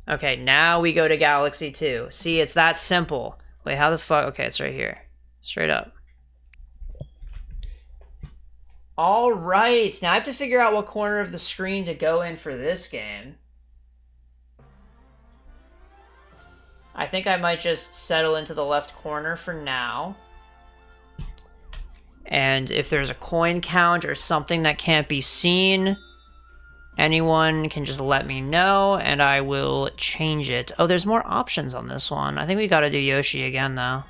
Okay, now we go to Galaxy 2. See, it's that simple. Wait, how the fuck? Okay, it's right here. Straight up. All right, now I have to figure out what corner of the screen to go in for this game. I think I might just settle into the left corner for now. And if there's a coin count or something that can't be seen, anyone can just let me know and I will change it. Oh, there's more options on this one. I think we gotta do Yoshi again, though.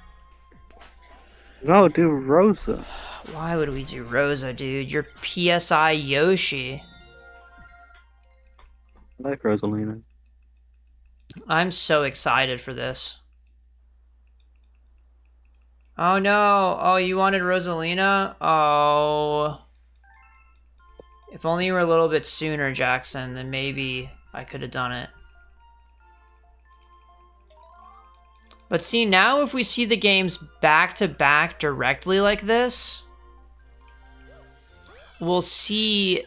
No, do Rosa. Why would we do Rosa, dude? You're PSI Yoshi. I like Rosalina. I'm so excited for this. Oh no. Oh, you wanted Rosalina? Oh. If only you were a little bit sooner, Jackson, then maybe I could have done it. But see, now if we see the games back to back directly like this, we'll see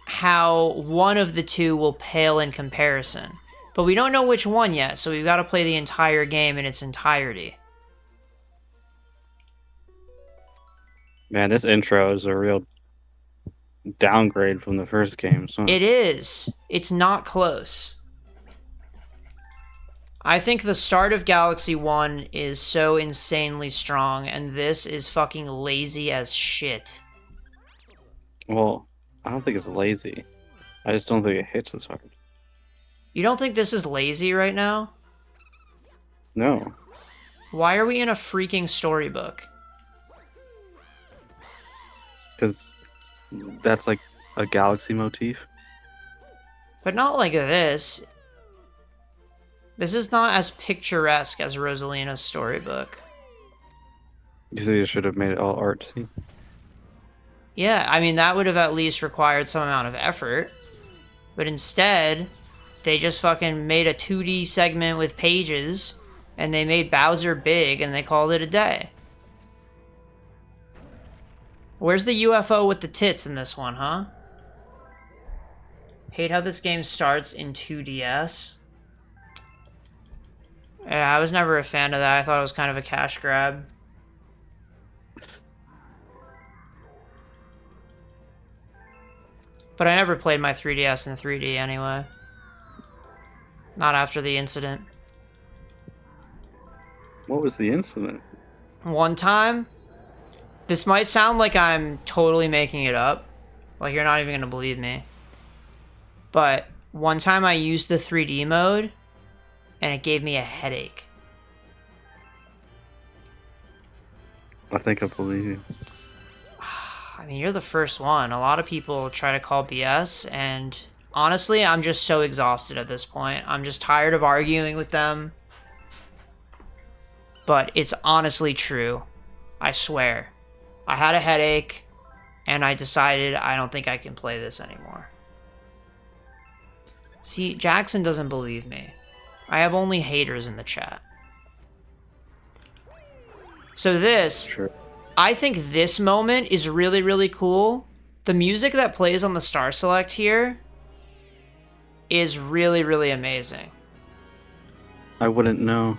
how one of the two will pale in comparison. But we don't know which one yet, so we've got to play the entire game in its entirety. Man, this intro is a real downgrade from the first game. So It is. It's not close. I think the start of Galaxy 1 is so insanely strong, and this is fucking lazy as shit. well, I don't think it's lazy. I just don't think it hits as hard. You don't think this is lazy right now? No, Why are we in a freaking storybook? because that's like a galaxy motif. But not like this. This is not as picturesque as Rosalina's storybook. You say you should have made it all artsy. Yeah, I mean, that would have at least required some amount of effort. But instead, they just fucking made a 2D segment with pages, and they made Bowser big, and they called it a day. Where's the UFO with the tits in this one, huh? Hate how this game starts in 2DS. Yeah, I was never a fan of that. I thought it was kind of a cash grab. But I never played my 3DS in 3D anyway. Not after the incident. What was the incident? One time, this might sound like I'm totally making it up. Like you're not even going to believe me. But one time I used the 3D mode and it gave me a headache. I think I believe you. I mean, you're the first one. A lot of people try to call BS, and honestly, I'm just so exhausted at this point. I'm just tired of arguing with them. But it's honestly true. I swear. I had a headache, and I decided I don't think I can play this anymore. See, Jackson doesn't believe me. I have only haters in the chat. So this, Sure. I think this moment is really, really cool. The music that plays on the Star Select here is really, really amazing. I wouldn't know.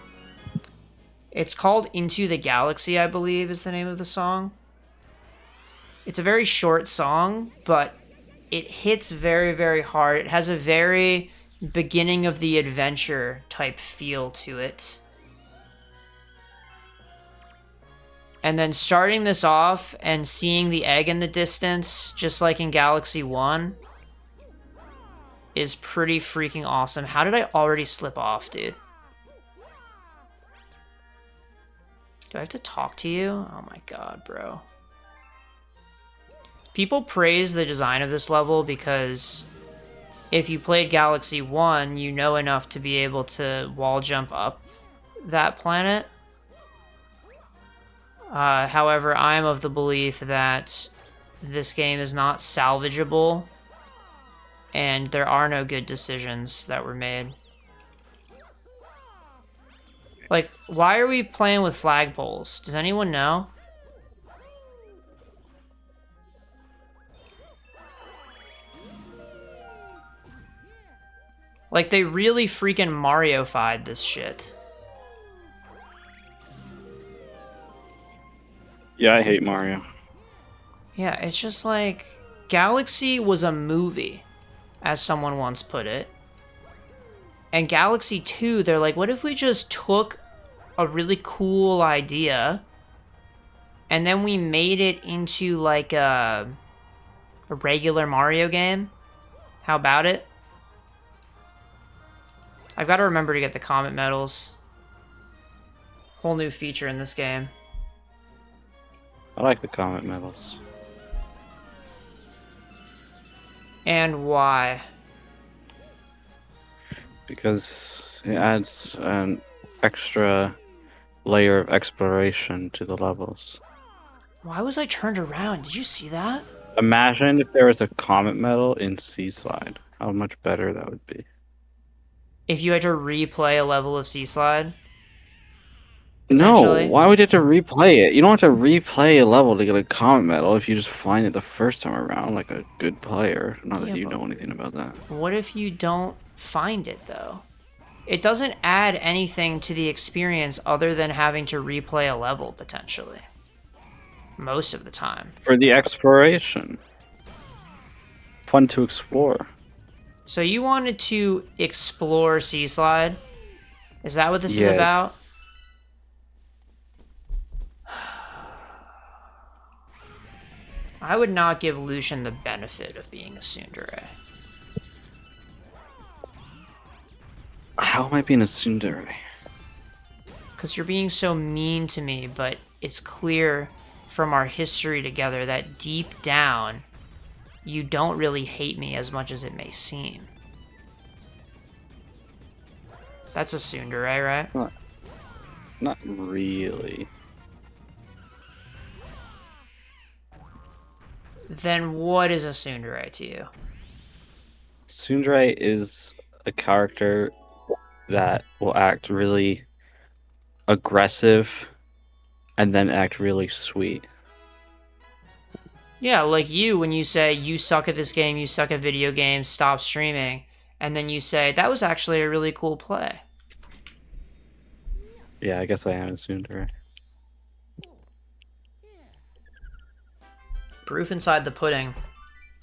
It's called Into the Galaxy, I believe, is the name of the song. It's a very short song, but it hits very, very hard. It has a very beginning of the adventure type feel to it. And then starting this off and seeing the egg in the distance, just like in Galaxy 1, is pretty freaking awesome. How did I already slip off, dude? Do I have to talk to you? Oh my god, bro. People praise the design of this level because if you played Galaxy 1, you know enough to be able to wall jump up that planet. However, I'm of the belief that this game is not salvageable, and there are no good decisions that were made. Like, why are we playing with flagpoles? Does anyone know? Like, they really freaking Mario-fied this shit. Yeah, I hate Mario. Yeah, it's just like... Galaxy was a movie, as someone once put it. And Galaxy 2, they're like, what if we just took a really cool idea and then we made it into, like, a regular Mario game? How about it? I've got to remember to get the Comet Medals. Whole new feature in this game. I like the Comet Medals. And why? Because it adds an extra layer of exploration to the levels. Why was I turned around? Did you see that? Imagine if there was a Comet Medal in Seaslide. How much better that would be. If you had to replay a level of Sea Slide? No, Potentially? why would you have to replay it? You don't have to replay a level to get a Comet Medal if you just find it the first time around, like a good player. Not Yeah, that you but- know anything about that. What if you don't find it, though? It doesn't add anything to the experience other than having to replay a level, potentially. Most of the time. For the exploration. Fun to explore. So you wanted to explore Sea Slide? Is that what this is Yes. about? I would not give Lucian the benefit of being a tsundere. How am I being a tsundere? Because you're being so mean to me, but it's clear from our history together that deep down, you don't really hate me as much as it may seem. That's a tsundere, right? Not really. Then what is a tsundere to you? Tsundere is a character that will act really aggressive and then act really sweet. Yeah, like you, when you say, you suck at this game, you suck at video games, stop streaming, and then you say, that was actually a really cool play. Yeah, I guess I am a tsundere. Proof inside the pudding.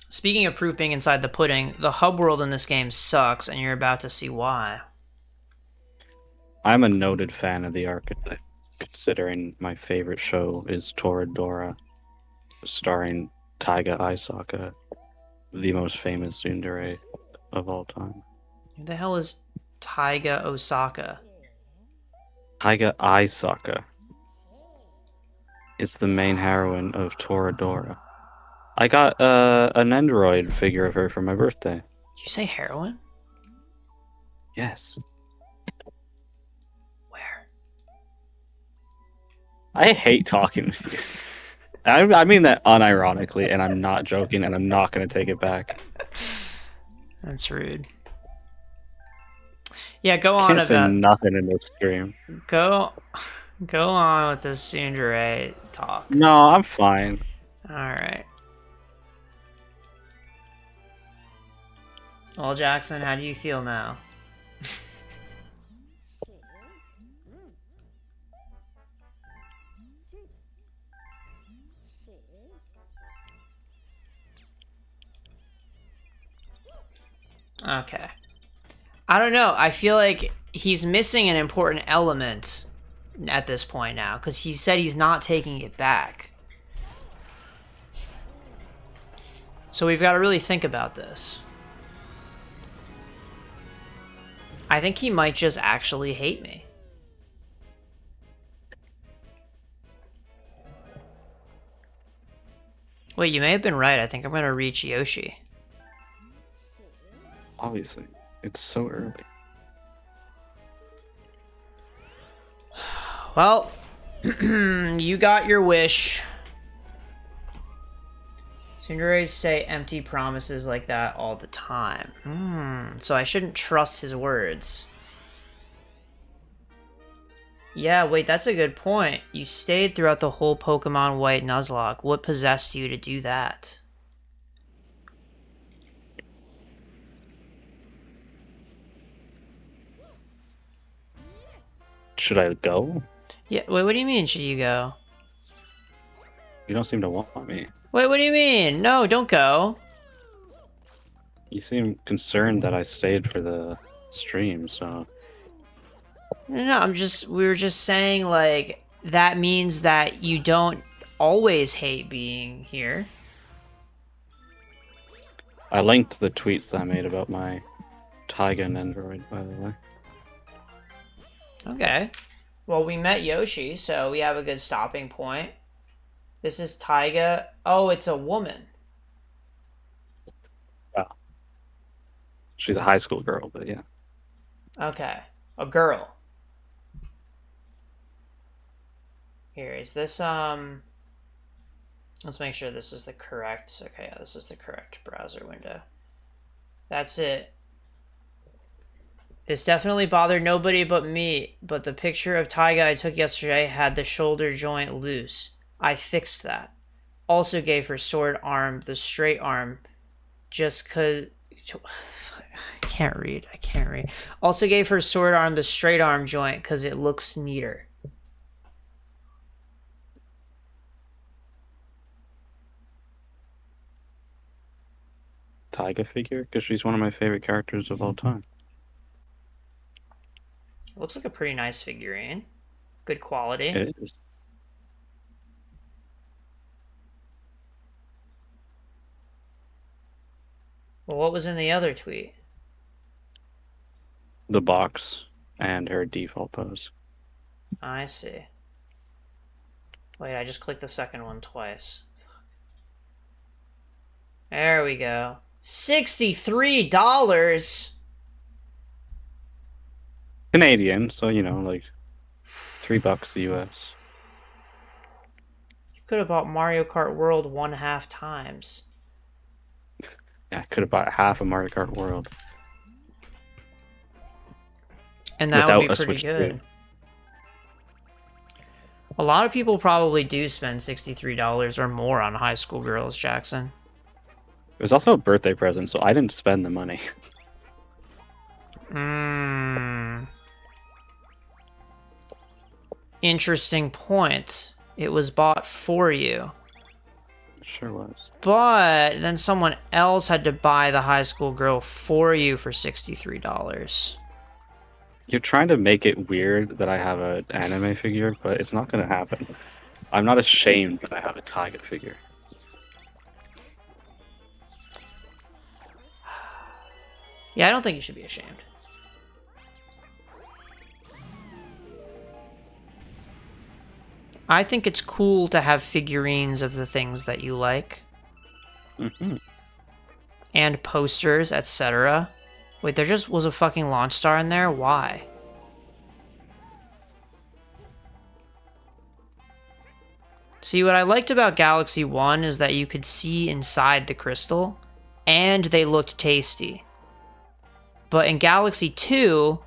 Speaking of proof being inside the pudding, the hub world in this game sucks, and you're about to see why. I'm a noted fan of the archetype, considering my favorite show is Toradora, starring Taiga Aisaka, the most famous tsundere of all time. Who the hell is Taiga Osaka? Taiga Aisaka is the main heroine of Toradora. I got an Android figure of her for my birthday. Did you say heroin? Yes. Where? I hate talking with you. I mean that unironically, and I'm not joking, and I'm not going to take it back. That's rude. Yeah, go on Can't say about... nothing in this stream. Go on with this tsundere talk. No, I'm fine. Alright. Well, Jackson, how do you feel now? Okay. I don't know. I feel like he's missing an important element at this point now, because he said he's not taking it back. So we've got to really think about this. I think he might just actually hate me. Wait, you may have been right. I think I'm going to reach Yoshi. Obviously, it's so early. Well, you got your wish. Tsunderes say empty promises like that all the time. So I shouldn't trust his words. Yeah, wait, that's a good point. You stayed throughout the whole Pokemon White Nuzlocke. What possessed you to do that? Should I go? Yeah, wait, what do you mean, should you go? You don't seem to want me. Wait, what do you mean? No, don't go. You seem concerned that I stayed for the stream, so No, we were just saying, like, that means that you don't always hate being here. I linked the tweets I made about my Taiga and Android, by the way. Okay. Well, we met Yoshi, so we have a good stopping point. This is Taiga. Oh, it's a woman. Wow. She's a high school girl, but yeah. Okay. A girl. Here, is this, let's make sure this is the correct, okay, yeah, this is the correct browser window. That's it. This definitely bothered nobody but me, but the picture of Taiga I took yesterday had the shoulder joint loose. I fixed that. Also gave her sword arm the straight arm, just cause... I can't read. Also gave her sword arm the straight arm joint because it looks neater. Taiga figure? Because she's one of my favorite characters of all time. Looks like a pretty nice figurine. Good quality. It is. Well, what was in the other tweet? The box and her default pose. I see. Wait, I just clicked the second one twice. Fuck. There we go. $63! Canadian, so you know, like $3 US. You could have bought Mario Kart World 1/2 times. Yeah, I could have bought half of Mario Kart World. And that without would be a pretty Switch good. 2. A lot of people probably do spend $63 or more on high school girls, Jackson. It was also a birthday present, so I didn't spend the money. Interesting point. It was bought for you. It sure was. But then someone else had to buy the high school girl for you for $63. You're trying to make it weird that I have an anime figure, but it's not going to happen. I'm not ashamed that I have a Taiga figure. Yeah, I don't think you should be ashamed. I think it's cool to have figurines of the things that you like. Mm-hmm. And posters, etc. Wait, there just was a fucking launch star in there? Why? See, what I liked about Galaxy 1 is that you could see inside the crystal, and they looked tasty. But in Galaxy 2,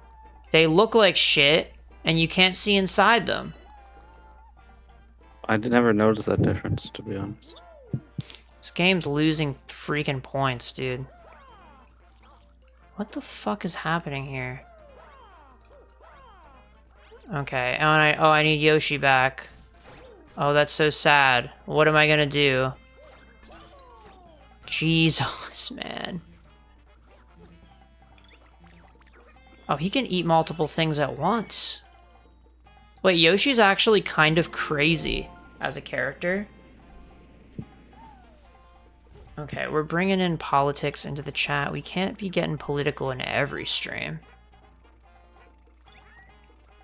they look like shit, and you can't see inside them. I never noticed that difference, to be honest. This game's losing freaking points, dude. What the fuck is happening here? Okay, I need Yoshi back. Oh, that's so sad. What am I gonna do? Jesus, man. Oh, he can eat multiple things at once. Wait, Yoshi's actually kind of crazy as a character. Okay, we're bringing in politics into the chat. We can't be getting political in every stream.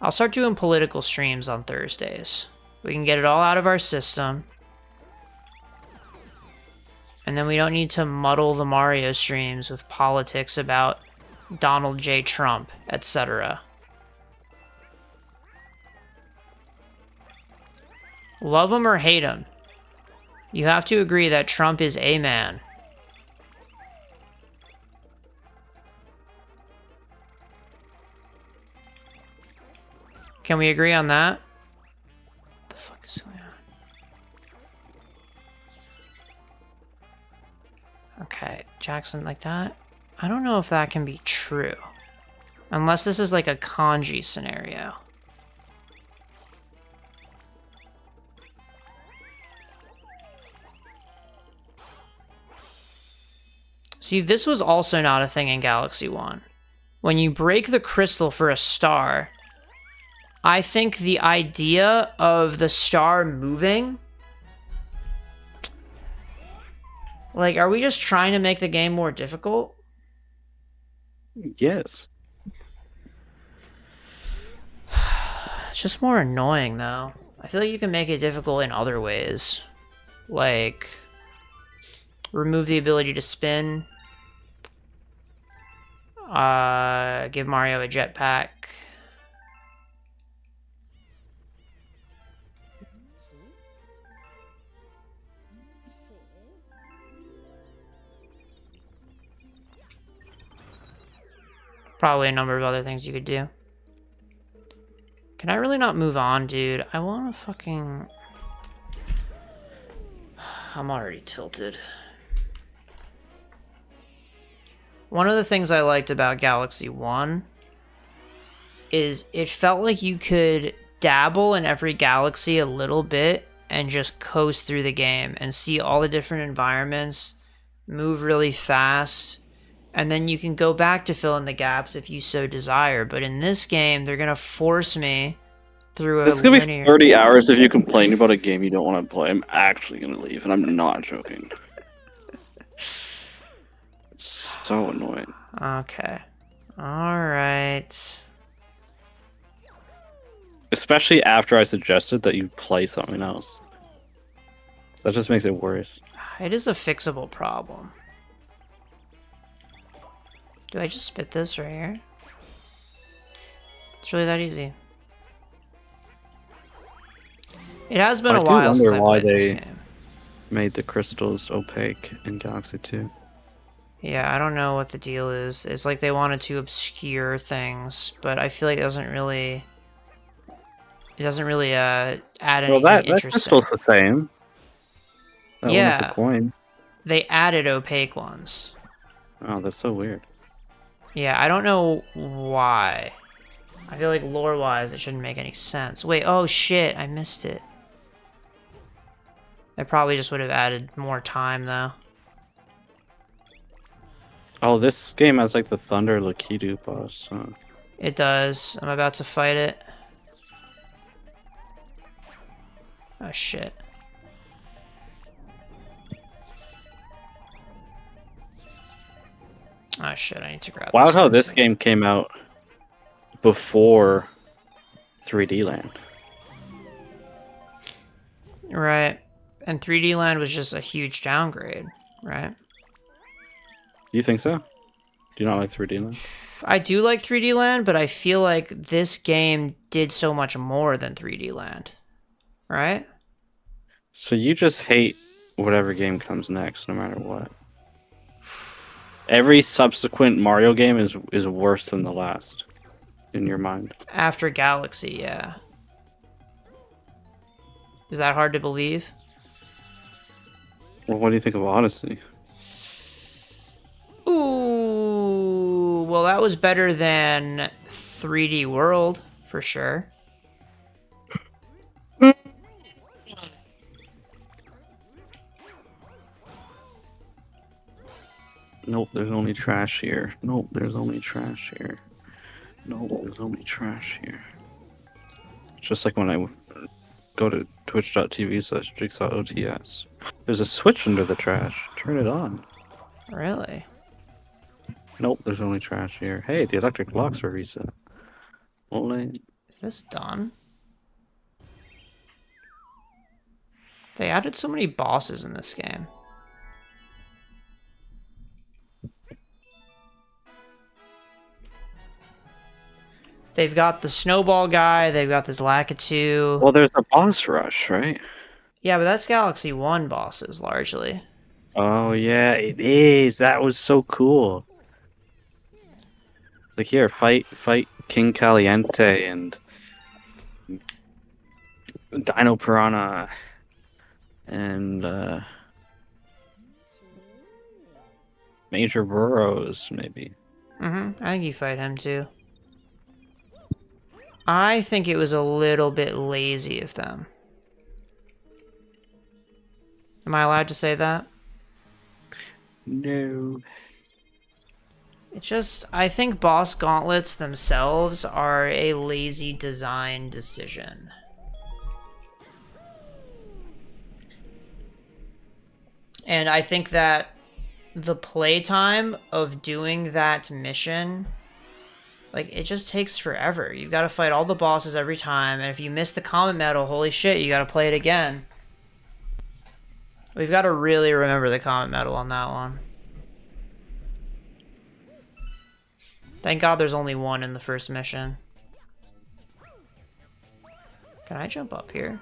I'll start doing political streams on Thursdays. We can get it all out of our system. And then we don't need to muddle the Mario streams with politics about Donald J. Trump, etc. Love him or hate him, you have to agree that Trump is a man. Can we agree on that? What the fuck is going on? Okay, Jackson, like that? I don't know if that can be true. Unless this is like a kanji scenario. See, this was also not a thing in Galaxy 1. When you break the crystal for a star, I think the idea of the star moving... Like, are we just trying to make the game more difficult? Yes. It's just more annoying, though. I feel like you can make it difficult in other ways. Like, remove the ability to spin. Give Mario a jetpack. Probably a number of other things you could do. Can I really not move on, dude? I want to fucking... I'm already tilted. One of the things I liked about Galaxy 1 is it felt like you could dabble in every galaxy a little bit and just coast through the game and see all the different environments, move really fast, and then you can go back to fill in the gaps if you so desire. But in this game, they're going to force me through a This is gonna linear... be 30 hours if you complain about a game you don't want to play. I'm actually gonna leave, and I'm not joking. It's so annoying. Okay. Alright. Especially after I suggested that you play something else. That just makes it worse. It is a fixable problem. Do I just spit this right here? It's really that easy. It has been a while since I played this game. Made the crystals opaque in Galaxy 2. Yeah, I don't know what the deal is. It's like they wanted to obscure things, but I feel like it doesn't really... It doesn't really add anything Well, that interesting. crystal's the same. That one Yeah. with the coin. They added opaque ones. Oh, that's so weird. Yeah, I don't know why. I feel like lore-wise it shouldn't make any sense. Wait, oh shit, I missed it. I probably just would have added more time, though. Oh, this game has like the Thunder Lakitu boss. Huh? It does. I'm about to fight it. Oh shit. Oh shit, I need to grab Wow, this how first. this game came out before 3D Land. Right. And 3D Land was just a huge downgrade, right? You think so? Do you not like 3D Land? I do like 3D Land, but I feel like this game did so much more than 3D Land. Right? So you just hate whatever game comes next, no matter what. Every subsequent Mario game is worse than the last, in your mind. After Galaxy, yeah. Is that hard to believe? Well, what do you think of Odyssey? Ooh, well, that was better than 3D World, for sure. Nope, there's only trash here. Nope, there's only trash here. Nope, there's only trash here. It's just like when I go to twitch.tv/JigsawOTS. There's a switch under the trash. Turn it on. Really? Nope, there's only trash here. Hey, the electric blocks are reset. Only... Is this done? They added so many bosses in this game. They've got the snowball guy, they've got this Lakitu. Well, there's a boss rush, right? Yeah, but that's Galaxy 1 bosses, largely. Oh, yeah, it is. That was so cool. It's like, here, fight King Caliente and Dino Piranha and Major Burrows, maybe. Mm-hmm. I think you fight him, too. I think it was a little bit lazy of them. Am I allowed to say that? No. I think boss gauntlets themselves are a lazy design decision. And I think that the playtime of doing that mission, like, it just takes forever. You've got to fight all the bosses every time, and if you miss the comet medal, holy shit, you got to play it again. We've got to really remember the comet medal on that one. Thank God there's only one in the first mission. Can I jump up here?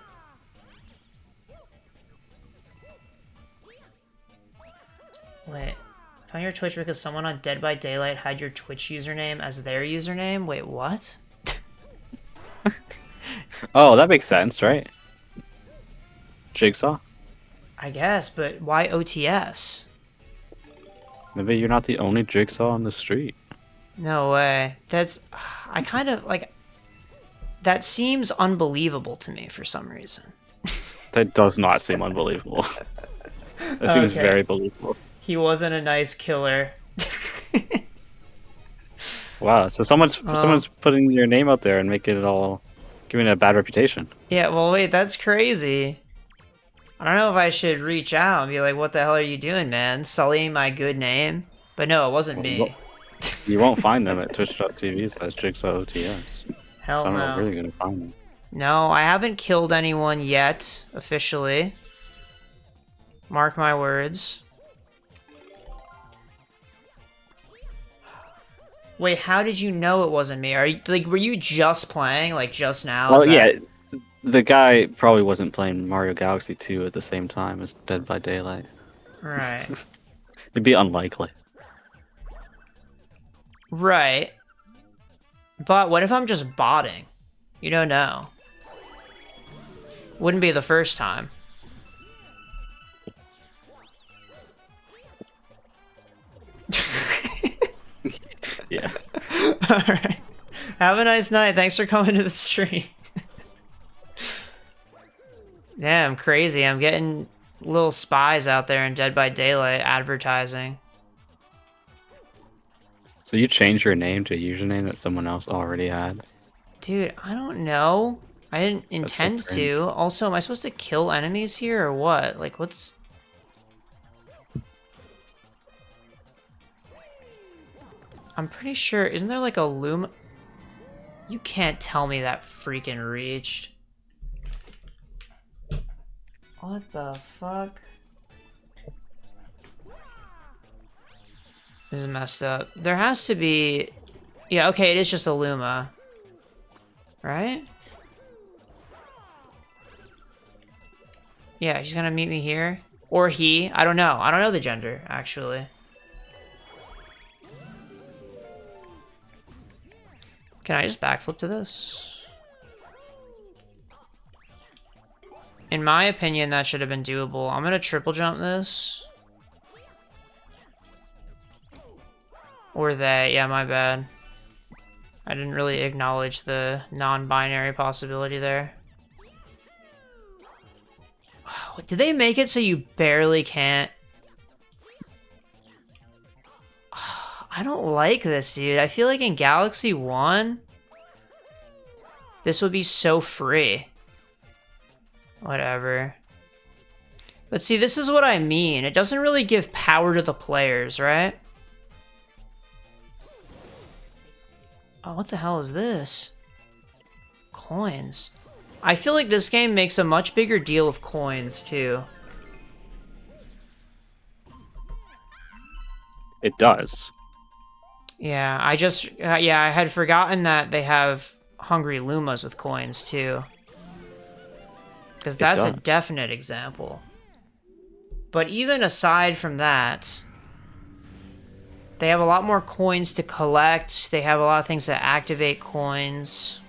Wait. Found your Twitch because someone on Dead by Daylight had your Twitch username as their username? Wait, what? Oh, that makes sense, right? Jigsaw? I guess, but why OTS? Maybe you're not the only Jigsaw on the street. No way. That's... I kind of, like... That seems unbelievable to me for some reason. That does not seem unbelievable. That seems Okay. very believable. He wasn't a nice killer. Wow, so someone's putting your name out there and making it all, giving it a bad reputation. Yeah, well, wait, that's crazy. I don't know if I should reach out and be like, what the hell are you doing, man? Sullying my good name? But no, it wasn't me. You won't find them at twitch.tv/JigsawOTS. Hell I'm no. not really gonna find them. No, I haven't killed anyone yet, officially. Mark my words. Wait, how did you know it wasn't me? Are you, like, were you just playing, like, just now? Well, Is that- yeah, the guy probably wasn't playing Mario Galaxy 2 at the same time as Dead by Daylight. Right. It'd be unlikely. Right. But what if I'm just botting? You don't know. Wouldn't be the first time. Yeah. Alright. Have a nice night. Thanks for coming to the stream. Damn, crazy. I'm getting little spies out there in Dead by Daylight advertising. So you changed your name to a username that someone else already had? Dude, I don't know. I didn't intend so to. Also, am I supposed to kill enemies here or what? Like, what's... I'm pretty sure... Isn't there like a loom... You can't tell me that freaking reached. What the fuck? This is messed up. There has to be... Yeah, okay, it is just a Luma. Right? Yeah, she's gonna meet me here. Or he. I don't know. I don't know the gender, actually. Can I just backflip to this? In my opinion, that should have been doable. I'm gonna triple jump this. Or they. Yeah, my bad. I didn't really acknowledge the non-binary possibility there. Did they make it so you barely can't? I don't like this, dude. I feel like in Galaxy 1, this would be so free. Whatever. But see, this is what I mean. It doesn't really give power to the players, right? Oh, what the hell is this? Coins. I feel like this game makes a much bigger deal of coins, too. It does. Yeah, I just... yeah, I had forgotten that they have Hungry Lumas with coins, too. Because that's a does. definite example. But even aside from that... They have a lot more coins to collect. They have a lot of things that activate coins.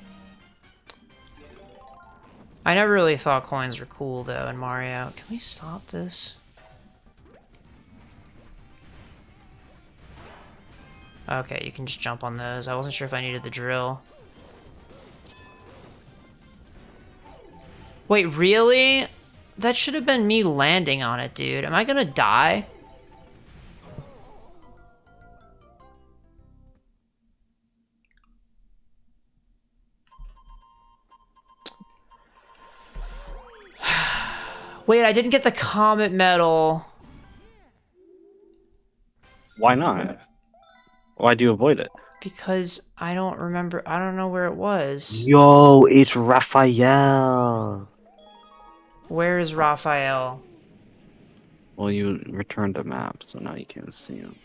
I never really thought coins were cool, though, in Mario. Can we stop this? Okay, you can just jump on those. I wasn't sure if I needed the drill. Wait, really? That should have been me landing on it, dude. Am I gonna die? Wait, I didn't get the Comet Medal. Why not? Why do you avoid it? Because I don't remember. I don't know where it was. Yo, it's Raphael. Where is Raphael? Well, you returned a map, so now you can't see him.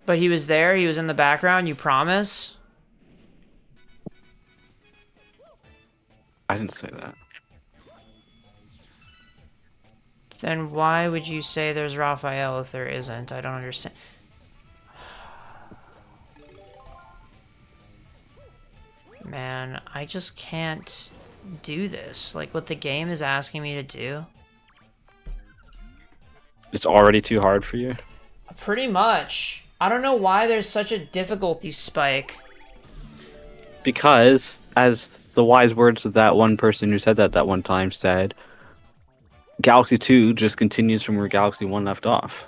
But he was there. He was in the background. You promise? I didn't say that. Then why would you say there's Raphael if there isn't? I don't understand. Man, I just can't do this. Like what the game is asking me to do. It's already too hard for you? Pretty much. I don't know why there's such a difficulty spike. Because, as the wise words of that one person who said that one time said, Galaxy 2 just continues from where Galaxy 1 left off.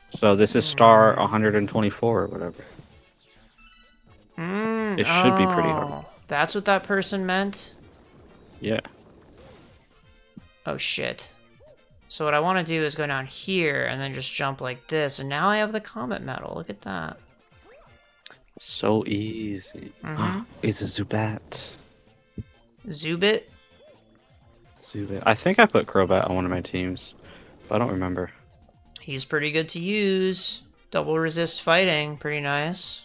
So this is star 124 or whatever. It should be pretty hard. That's what that person meant? Yeah. Oh shit. So what I want to do is go down here and then just jump like this, and now I have the Comet Medal. Look at that. So easy. It's a Zubat. Zubit? Zubat. I think I put Crobat on one of my teams, but I don't remember. He's pretty good to use. Double resist fighting, pretty nice.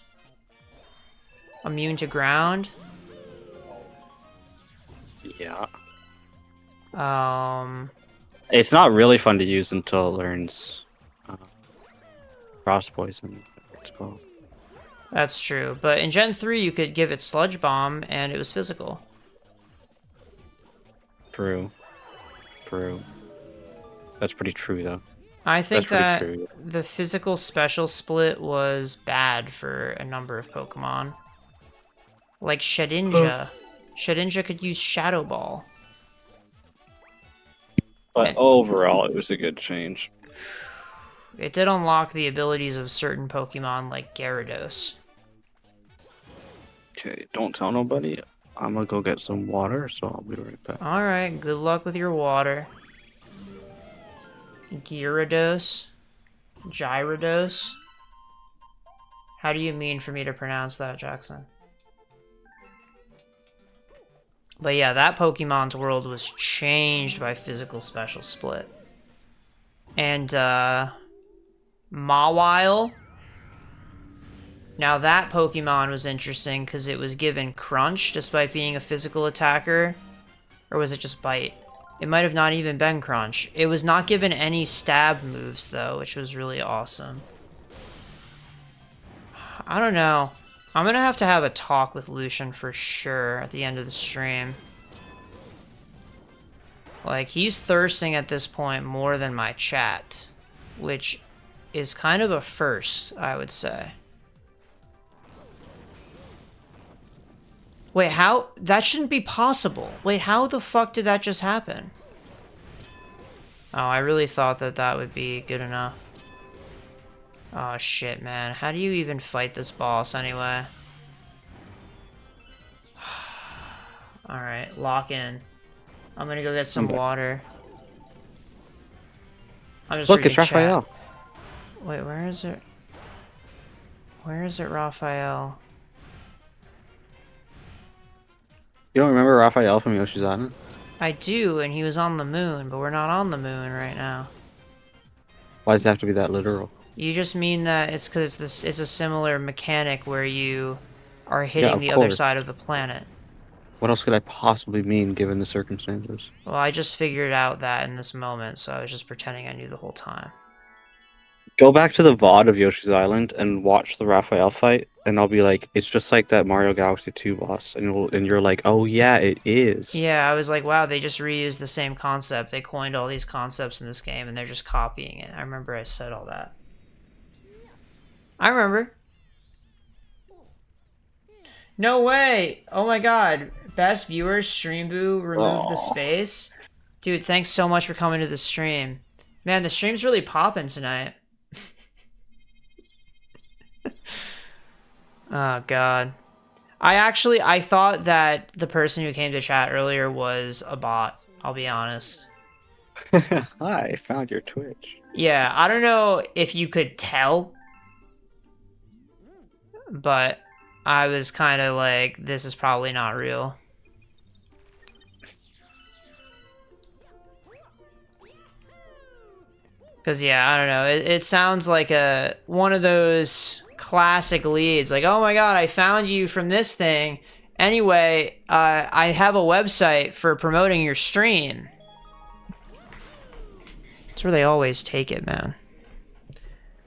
Immune to ground. Yeah. It's not really fun to use until it learns Frost Poison. That's true, but in Gen 3 you could give it Sludge Bomb and it was physical. True. That's pretty true, though. I think that true. the physical special split was bad for a number of Pokemon. Like Shedinja. Shedinja could use Shadow Ball. But overall, it was a good change. It did unlock the abilities of certain Pokemon like Gyarados. Okay, don't tell nobody. I'm gonna go get some water, so I'll be right back. Alright, good luck with your water. Gyarados? Gyarados? How do you mean for me to pronounce that, Jackson? But yeah, that Pokemon's world was changed by physical special split. And, Mawile. Now that Pokemon was interesting because it was given Crunch despite being a physical attacker. Or was it just Bite? It might have not even been Crunch. It was not given any stab moves though, which was really awesome. I don't know. I'm gonna have to have a talk with Lucian for sure at the end of the stream. Like, he's thirsting at this point more than my chat, which is kind of a first, I would say. Wait, how? That shouldn't be possible. Wait, how the fuck did that just happen? Oh, I really thought that that would be good enough. Oh shit, man. How do you even fight this boss anyway? Alright, lock in. I'm gonna go get some water. I'm just Look, reading it's Raphael. chat. Wait, where is it? Where is it, Raphael? You don't remember Raphael from Yoshi's Island? I do, and he was on the moon, but we're not on the moon right now. Why does it have to be that literal? You just mean that it's because it's a similar mechanic where you are hitting of the other course. side of the planet. What else could I possibly mean given the circumstances? Well, I just figured out that in this moment, so I was just pretending I knew the whole time. Go back to the VOD of Yoshi's Island and watch the Raphael fight, and I'll be like, it's just like that Mario Galaxy 2 boss. And you're like, oh yeah, it is. Yeah, I was like, wow, they just reused the same concept. They coined all these concepts in this game, and they're just copying it. I remember I said all that. I remember. No way! Oh my god. Best viewers, Streamboo, remove the space. Dude, thanks so much for coming to the stream. Man, the stream's really popping tonight. Oh god. I thought that the person who came to chat earlier was a bot. I'll be honest. Hi, I found your Twitch. Yeah, I don't know if you could tell, but I was kind of like, this is probably not real. Because, yeah, I don't know. It sounds like one of those classic leads. Like, oh my god, I found you from this thing. Anyway, I have a website for promoting your stream. That's where they always take it, man.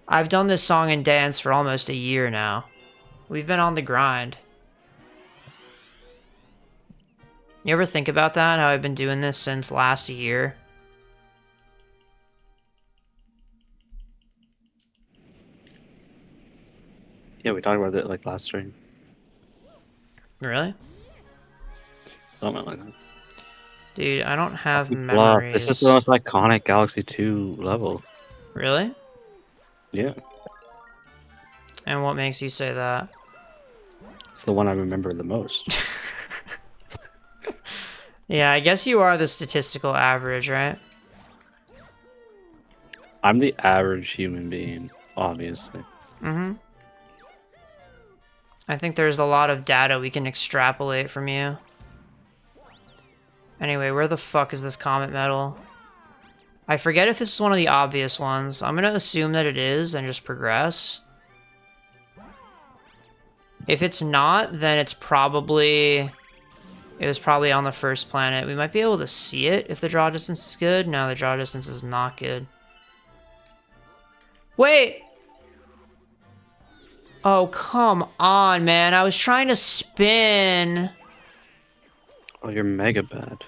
I've done this song and dance for almost a year now. We've been on the grind. You ever think about that? How I've been doing this since last year? Yeah, we talked about it like last stream. Really? Something like that. Dude, I don't have Bluff. memories. This is the most iconic Galaxy 2 level. Really? Yeah. And what makes you say that? It's the one I remember the most. Yeah, I guess you are the statistical average, right? I'm the average human being, obviously. Mm-hmm. I think there's a lot of data we can extrapolate from you. Anyway, where the fuck is this comet medal? I forget if this is one of the obvious ones. I'm gonna assume that it is and just progress. If it's not, then it's probably... It was probably on the first planet. We might be able to see it if the draw distance is good. No, the draw distance is not good. Wait! Oh, come on, man. I was trying to spin. Oh, you're mega bad.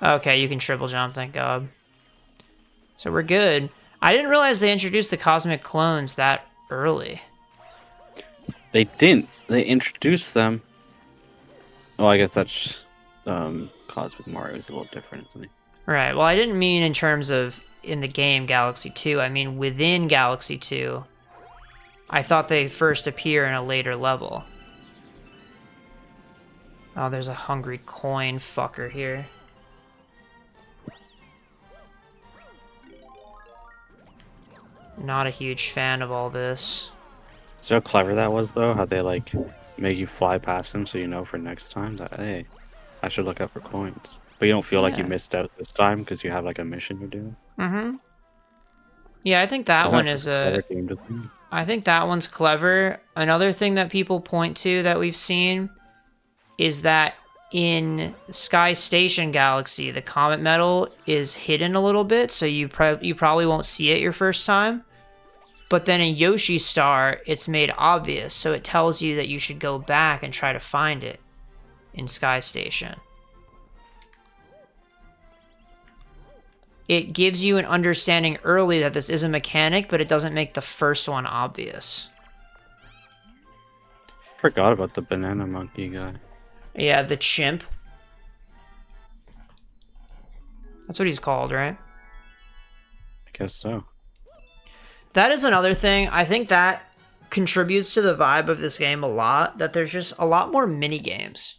Okay, you can triple jump, thank God. So we're good. I didn't realize they introduced the cosmic clones that early. They didn't. They introduced them. Oh, I guess that's Cosmic Mario is a little different, isn't he? Right, well, I didn't mean in terms of in the game Galaxy 2. I mean within Galaxy 2. I thought they first appear in a later level. Oh, there's a hungry coin fucker here. Not a huge fan of all this. See how clever that was, though? How they, like, make you fly past them so you know for next time that, hey, I should look out for coins. But you don't feel like you missed out this time because you have, like, a mission you're doing. Mm-hmm. Yeah, I think that one is a... I think that one's clever. Another thing that people point to that we've seen is that in Sky Station Galaxy, the Comet Medal is hidden a little bit, so you probably won't see it your first time. But then in Yoshi Star, it's made obvious, so it tells you that you should go back and try to find it in Sky Station. It gives you an understanding early that this is a mechanic, but it doesn't make the first one obvious. Forgot about the banana monkey guy. Yeah, the chimp. That's what he's called, right? I guess so. That is another thing. I think that contributes to the vibe of this game a lot, that there's just a lot more mini games.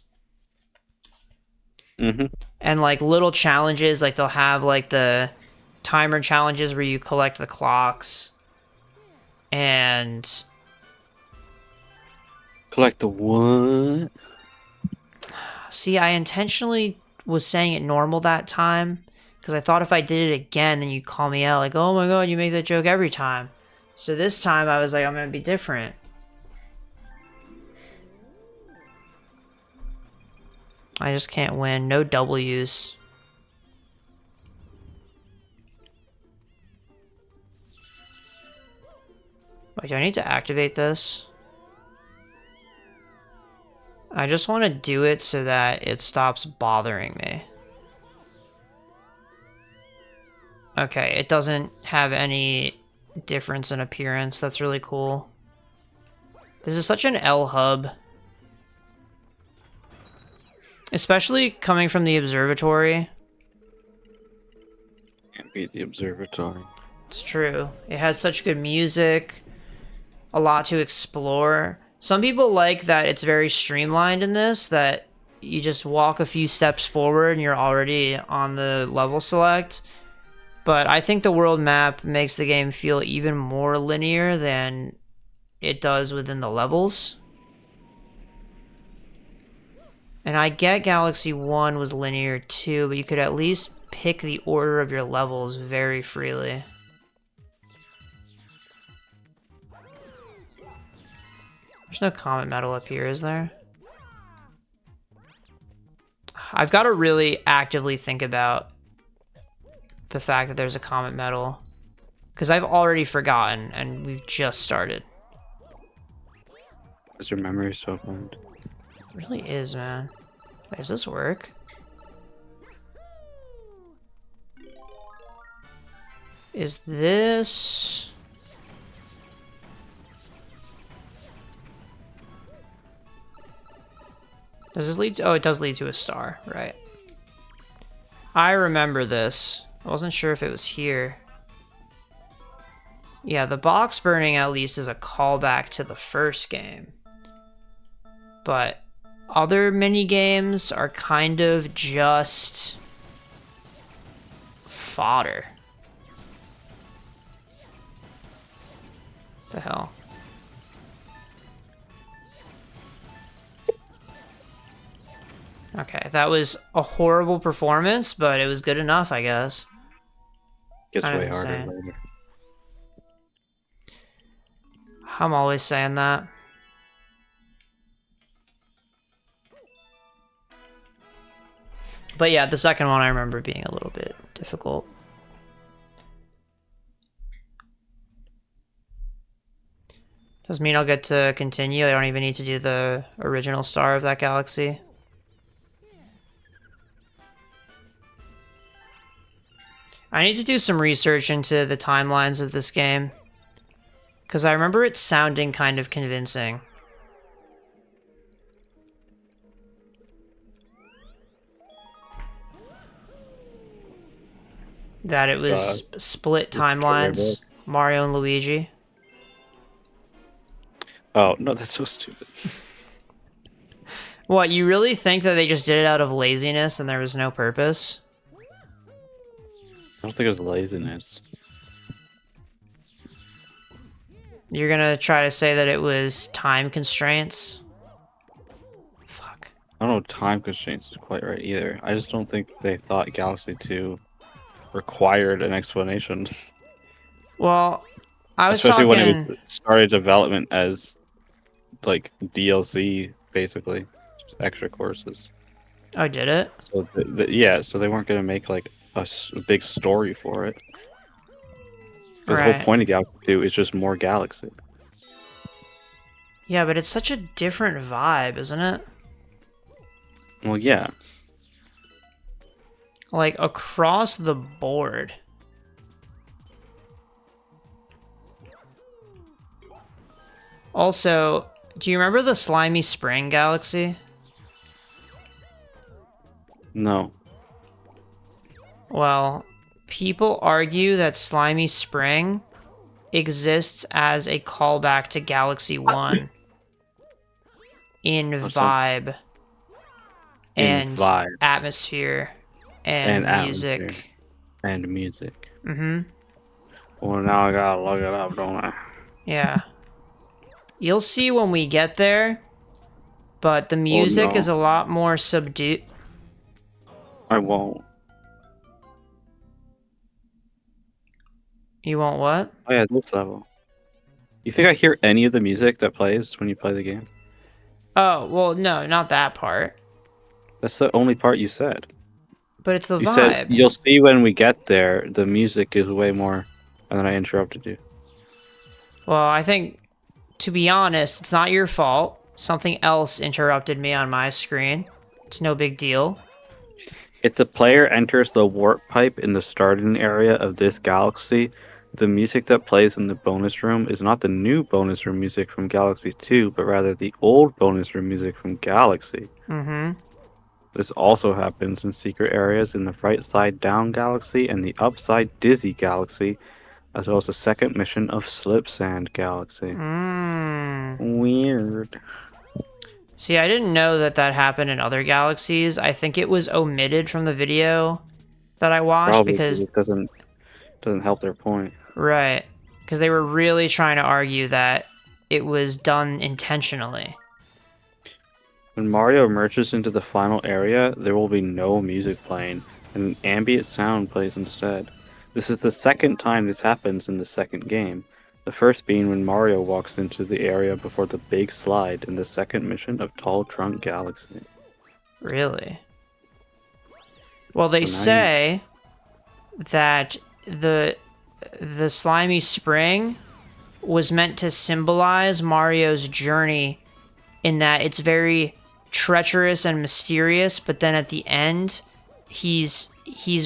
Mm-hmm. And like little challenges, like they'll have like the timer challenges where you collect the clocks. And collect the what? See, I intentionally was saying it normal that time because I thought if I did it again, then you'd call me out like, oh my god, you make that joke every time. So this time I was like, I'm going to be different. I just can't win. No W's. Wait, do I need to activate this? I just want to do it so that it stops bothering me. Okay, it doesn't have any difference in appearance. That's really cool. This is such an L hub. Especially coming from the observatory. Can't beat the observatory. It's true. It has such good music. A lot to explore. Some people like that it's very streamlined in this, that you just walk a few steps forward and you're already on the level select. But I think the world map makes the game feel even more linear than it does within the levels. And I get Galaxy 1 was linear too, but you could at least pick the order of your levels very freely. There's no comet medal up here, is there? I've got to really actively think about the fact that there's a comet medal, because I've already forgotten and we've just started. Is your memory so bad? It really is, man. Wait, does this work? Is this... Does this lead to... Oh, it does lead to a star, right. I remember this. I wasn't sure if it was here. Yeah, the box burning at least is a callback to the first game. But other mini games are kind of just fodder. What the hell? Okay, that was a horrible performance, but it was good enough, I guess. Gets Kind of way harder insane. later. I'm always saying that. But yeah, the second one I remember being a little bit difficult. Doesn't mean I'll get to continue. I don't even need to do the original star of that galaxy. I need to do some research into the timelines of this game, because I remember it sounding kind of convincing. That it was split timelines, Mario and Luigi. Oh, no, that's so stupid. What, you really think that they just did it out of laziness and there was no purpose? I don't think it was laziness. You're gonna try to say that it was time constraints? Fuck. I don't know if time constraints is quite right either. I just don't think they thought Galaxy 2 required an explanation. Well, I was Especially talking... when it was started development as like DLC, basically. Just extra courses. Oh, did it? So yeah, so they weren't gonna make like a big story for it. Because the Right. whole point of Galaxy 2 is just more Galaxy. Yeah, but it's such a different vibe, isn't it? Well, yeah. Like, across the board. Also, do you remember the Slimy Spring Galaxy? No. Well, people argue that Slimy Spring exists as a callback to Galaxy 1 in vibe and vibe. atmosphere and music. Atmosphere. And music. Mm-hmm. Well, now I gotta look it up, don't I? Yeah. You'll see when we get there, but the music no. is a lot more subdued. I won't. You want what? Oh yeah, this level. You think I hear any of the music that plays when you play the game? Oh, well, no, not that part. That's the only part you said. But it's the You vibe. said you'll see when we get there, the music is way more, and then I interrupted you. Well, I think, to be honest, it's not your fault. Something else interrupted me on my screen. It's no big deal. If the player enters the warp pipe in the starting area of this galaxy, the music that plays in the bonus room is not the new bonus room music from Galaxy 2, but rather the old bonus room music from Galaxy. Mm-hmm. This also happens in secret areas in the right side down galaxy and the upside dizzy galaxy, as well as the second mission of Slip Sand Galaxy. Mm. Weird. See, I didn't know that that happened in other galaxies. I think it was omitted from the video that I watched Probably because because, it doesn't help their point. right, because they were really trying to argue that it was done intentionally. When Mario emerges into the final area, there will be no music playing, and ambient sound plays instead. This is the second time this happens in the second game. The first being when Mario walks into the area before the big slide in the second mission of Tall Trunk Galaxy. Really? Well, they So now say that the slimy spring was meant to symbolize Mario's journey in that it's very treacherous and mysterious, but then at the end he's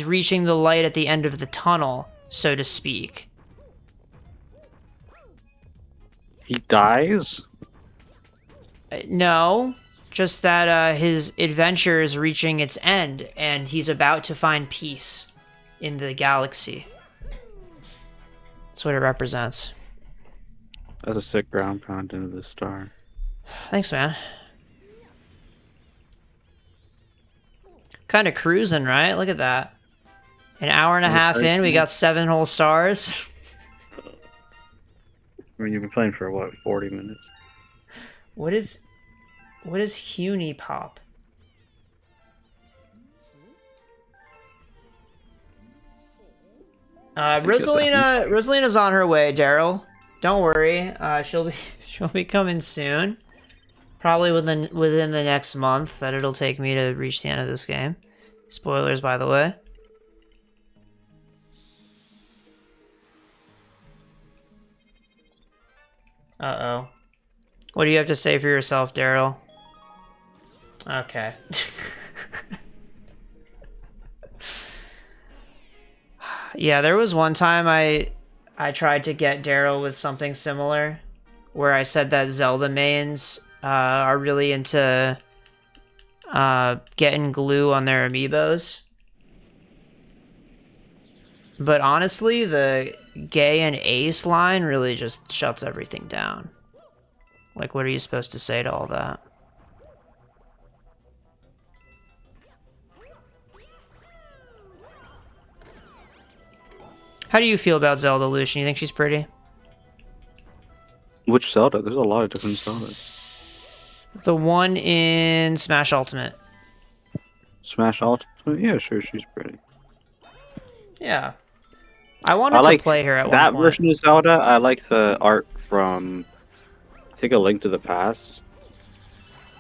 reaching the light at the end of the tunnel, so to speak. He dies? No, just that his adventure is reaching its end and he's about to find peace in the galaxy. That's what it represents. That's a sick ground pound into the star. Thanks, man. Kind of cruising, right? Look at that. An hour and a half in, we got 7 whole stars. I mean, you've been playing for what, 40 minutes? What is Huni Pop? Rosalina's on her way, Daryl. Don't worry. She'll be coming soon. Probably within the next month that it'll take me to reach the end of this game. Spoilers, by the way. Uh-oh. What do you have to say for yourself, Daryl? Okay. Yeah, there was one time I tried to get Daryl with something similar, where I said that Zelda mains are really into getting glue on their amiibos. But honestly, the Gay and Ace line really just shuts everything down. Like, what are you supposed to say to all that? How do you feel about Zelda, Lucian? You think she's pretty? Which Zelda? There's a lot of different Zeldas. The one in Smash Ultimate. Smash Ultimate? Yeah, sure, she's pretty. Yeah. I wanted to play her at one point. That version of Zelda, I like the art from, I think, A Link to the Past,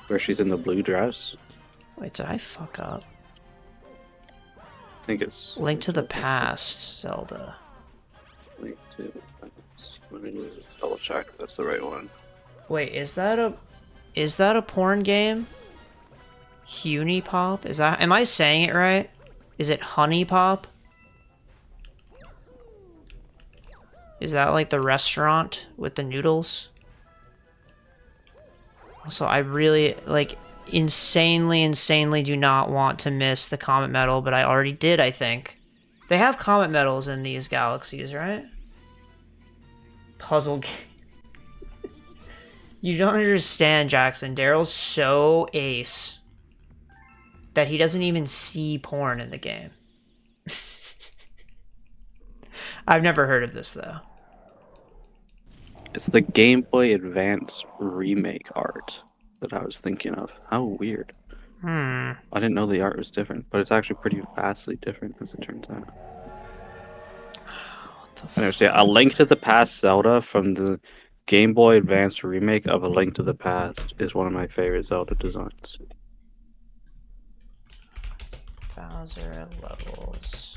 where she's in the blue dress. Wait, did I fuck up? I think it's... Link to the Past, Zelda. Link to the Past. Let me double check if that's the right one. Wait, is that a porn game? Huni Pop? Am I saying it right? Is it Honey Pop? Is that like the restaurant with the noodles? Also, I really, like, insanely do not want to miss the Comet Medal, but I already did, I think. They have Comet Medals in these galaxies, right? Puzzle game. You don't understand, Jackson. Daryl's so ace that he doesn't even see porn in the game. I've never heard of this, though. It's the Game Boy Advance remake art that I was thinking of. How weird. I didn't know the art was different, but it's actually pretty vastly different as it turns out. Anyways, yeah, A Link to the Past Zelda from the Game Boy Advance remake of A Link to the Past is one of my favorite Zelda designs. Bowser levels.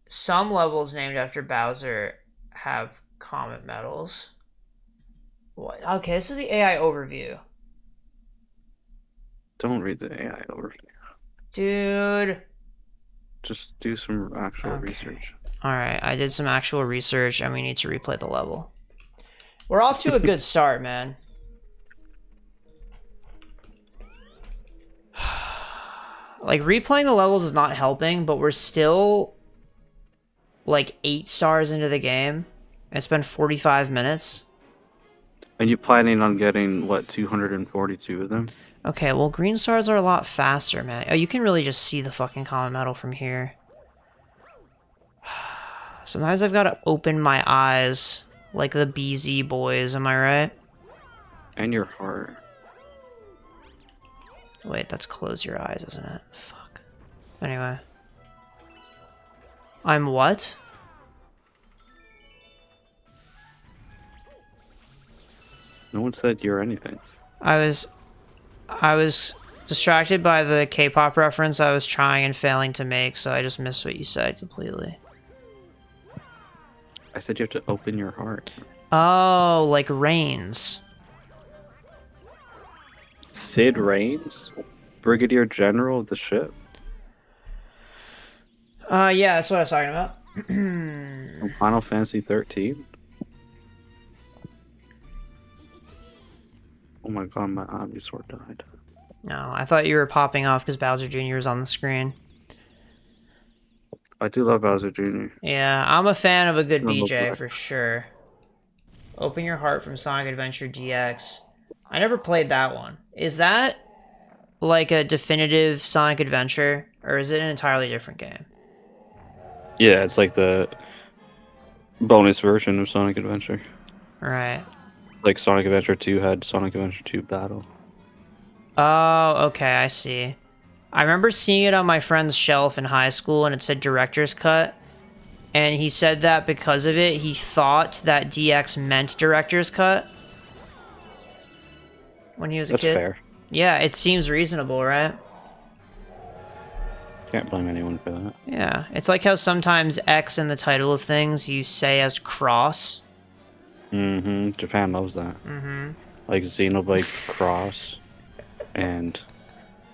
Some levels named after Bowser have Comet Medals. What? Okay, this is the AI overview. Don't read the AI overview. Dude. Just do some actual research. Alright, I did some actual research and we need to replay the level. We're off to a good start, man. like replaying the levels is not helping, but we're still like 8 stars into the game. It's been 45 minutes. And you planning on getting what 242 of them? Okay, well, green stars are a lot faster, man. Oh, you can really just see the fucking common metal from here. Sometimes I've got to open my eyes like the BZ boys, am I right? And your heart. Wait, that's close your eyes, isn't it? Fuck. Anyway. I'm what? No one said you're anything. I was distracted by the K-pop reference I was trying and failing to make, so I just missed what you said completely. I said you have to open your heart. Oh, like Reigns. Sid Reigns? Brigadier General of the ship? Yeah, that's what I was talking about. From Final Fantasy 13? Oh my god, my Ivysaur died. No, I thought you were popping off because Bowser Jr. was on the screen. I do love Bowser Jr. Yeah, I'm a fan of a good I love BJ that. for sure. Open Your Heart from Sonic Adventure DX. I never played that one. Is that like a definitive Sonic Adventure, or is it an entirely different game? Yeah, it's like the bonus version of Sonic Adventure. Right. Like Sonic Adventure 2 had Sonic Adventure 2 Battle. Oh, okay, I see. I remember seeing it on my friend's shelf in high school, and it said Director's Cut. And he said that because of it, he thought that DX meant Director's Cut when he was a That's kid. fair. Yeah, it seems reasonable, right? Can't blame anyone for that. Yeah, it's like how sometimes X in the title of things you say as cross. Mm-hmm. Japan loves that. Mm-hmm. Like Xenoblade Cross and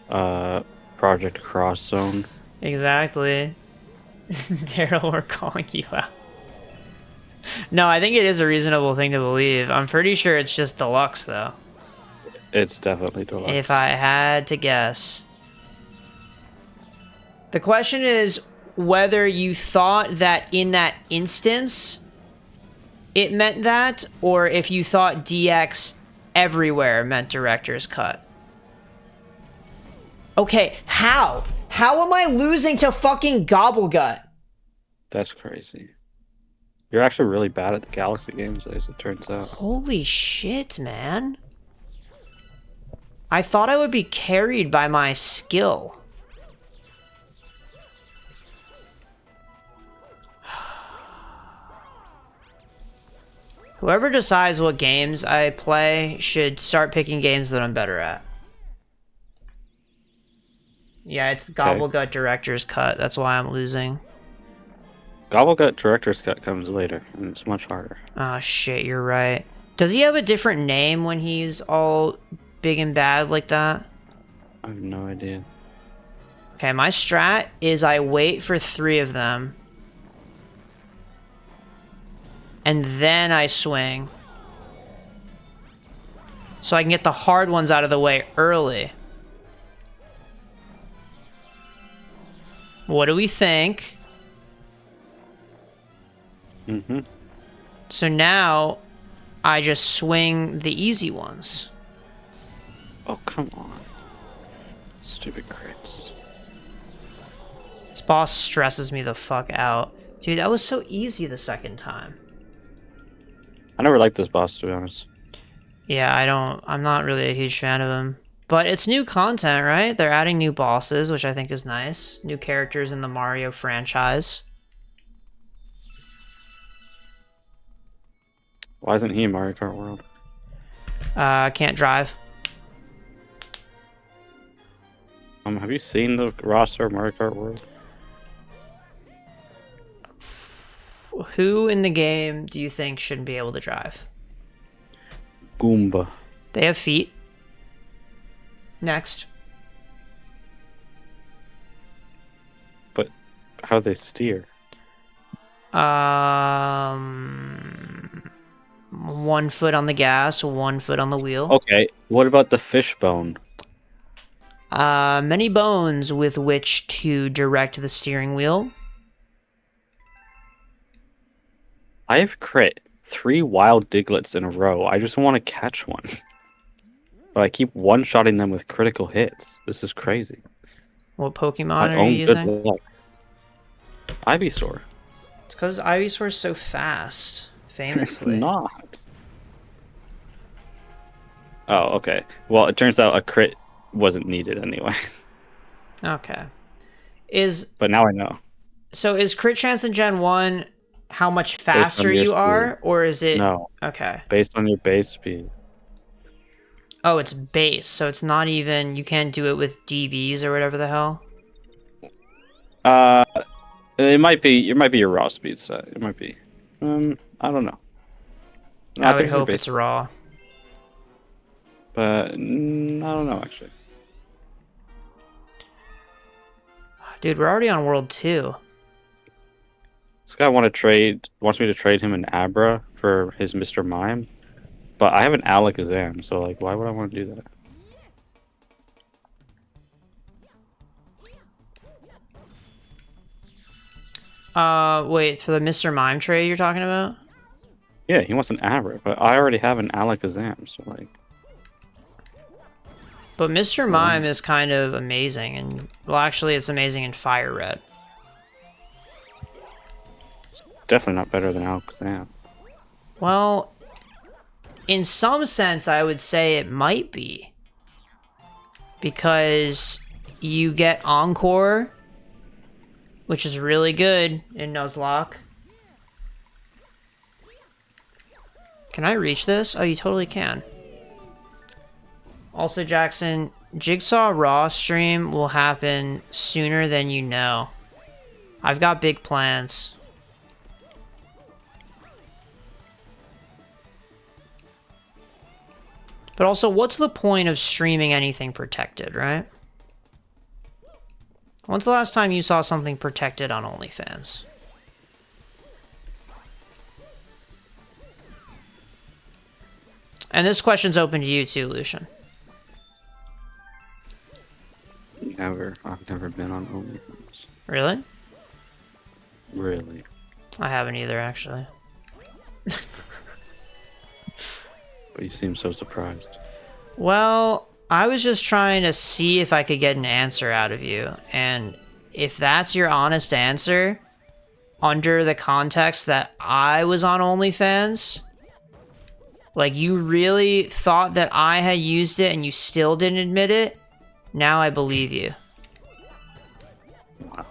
Project Cross Zone. Exactly. Daryl, we're calling you out. No, I think it is a reasonable thing to believe. I'm pretty sure it's just deluxe, though. It's definitely deluxe. If I had to guess. The question is whether you thought that in that instance it meant that, or if you thought DX everywhere meant Director's Cut. Okay, how? How am I losing to fucking Gobblegut? That's crazy. You're actually really bad at the Galaxy games, as it turns out. Holy shit, man. I thought I would be carried by my skill. Whoever decides what games I play should start picking games that I'm better at. Yeah, it's Gobblegut Director's Cut. That's why I'm losing. Gobblegut Director's Cut comes later, and it's much harder. Oh shit, you're right. Does he have a different name when he's all big and bad like that? I have no idea. Okay, my strat is I wait for 3 of them. And then I swing. So I can get the hard ones out of the way early. What do we think? Mm-hmm. So now I just swing the easy ones. Oh, come on. Stupid crits. This boss stresses me the fuck out. Dude, that was so easy the second time. I never liked this boss, to be honest. Yeah, I'm not really a huge fan of him. But it's new content, right? They're adding new bosses, which I think is nice. New characters in the Mario franchise. Why isn't he in Mario Kart World? Can't drive. Have you seen the roster of Mario Kart World? Who in the game do you think shouldn't be able to drive? Goomba. They have feet. Next. But how they steer? 1 foot on the gas, 1 foot on the wheel. Okay, what about the fishbone? Many bones with which to direct the steering wheel. I have crit 3 wild Diglets in a row. I just want to catch one. But I keep one-shotting them with critical hits. This is crazy. What Pokemon My are you own good using? luck. Ivysaur. It's because Ivysaur is so fast, It's famously. not. Oh, okay. Well, it turns out a crit wasn't needed anyway. Okay. But now I know. So is crit chance in Gen 1 how much Based on faster your you speed. are, or is it... No. Okay. Based on your base speed. Oh, it's base, so it's not even... You can't do it with DVs or whatever the hell? It might be your raw speed set. It might be. I don't know. No, I would think your hope base, it's raw. but I don't know actually. Dude, we're already on World 2. This guy wants me to trade him an Abra for his Mr. Mime, but I have an Alakazam, so like, why would I want to do that? Wait, for the Mr. Mime trade you're talking about? Yeah, he wants an Abra, but I already have an Alakazam, so like. But Mr. Mime is kind of amazing, and... Well, actually, it's amazing in Fire Red. Definitely not better than Alakazam. Well, in some sense, I would say it might be. Because you get Encore, which is really good in Nuzlocke. Can I reach this? Oh, you totally can. Also, Jackson, Jigsaw Raw stream will happen sooner than you know. I've got big plans. But also, what's the point of streaming anything protected, right? When's the last time you saw something protected on OnlyFans? And this question's open to you too, Lucian. Never. I've never been on OnlyFans. Really? Really? I haven't either, actually. But you seem so surprised. Well, I was just trying to see if I could get an answer out of you. And if that's your honest answer, under the context that I was on OnlyFans, like you really thought that I had used it and you still didn't admit it, now I believe you. Wow.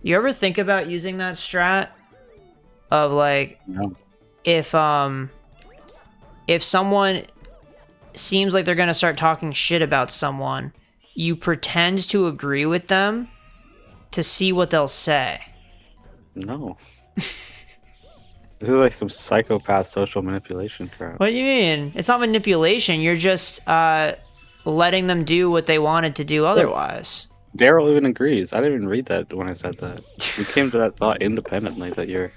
You ever think about using that strat of like, No. if someone seems like they're gonna start talking shit about someone, you pretend to agree with them to see what they'll say. No. This is like some psychopath social manipulation crap. What do you mean? It's not manipulation. You're just letting them do what they wanted to do otherwise. Daryl even agrees. I didn't even read that when I said that. We came to that thought independently that you're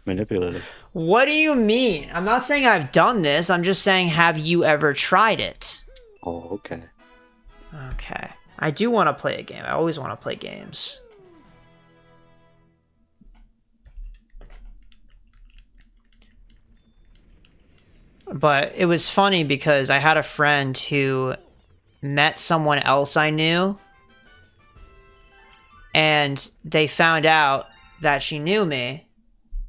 manipulative. What do you mean? I'm not saying I've done this. I'm just saying, have you ever tried it? Oh, okay. Okay. I do want to play a game. I always want to play games. But it was funny because I had a friend who met someone else I knew, and they found out that she knew me,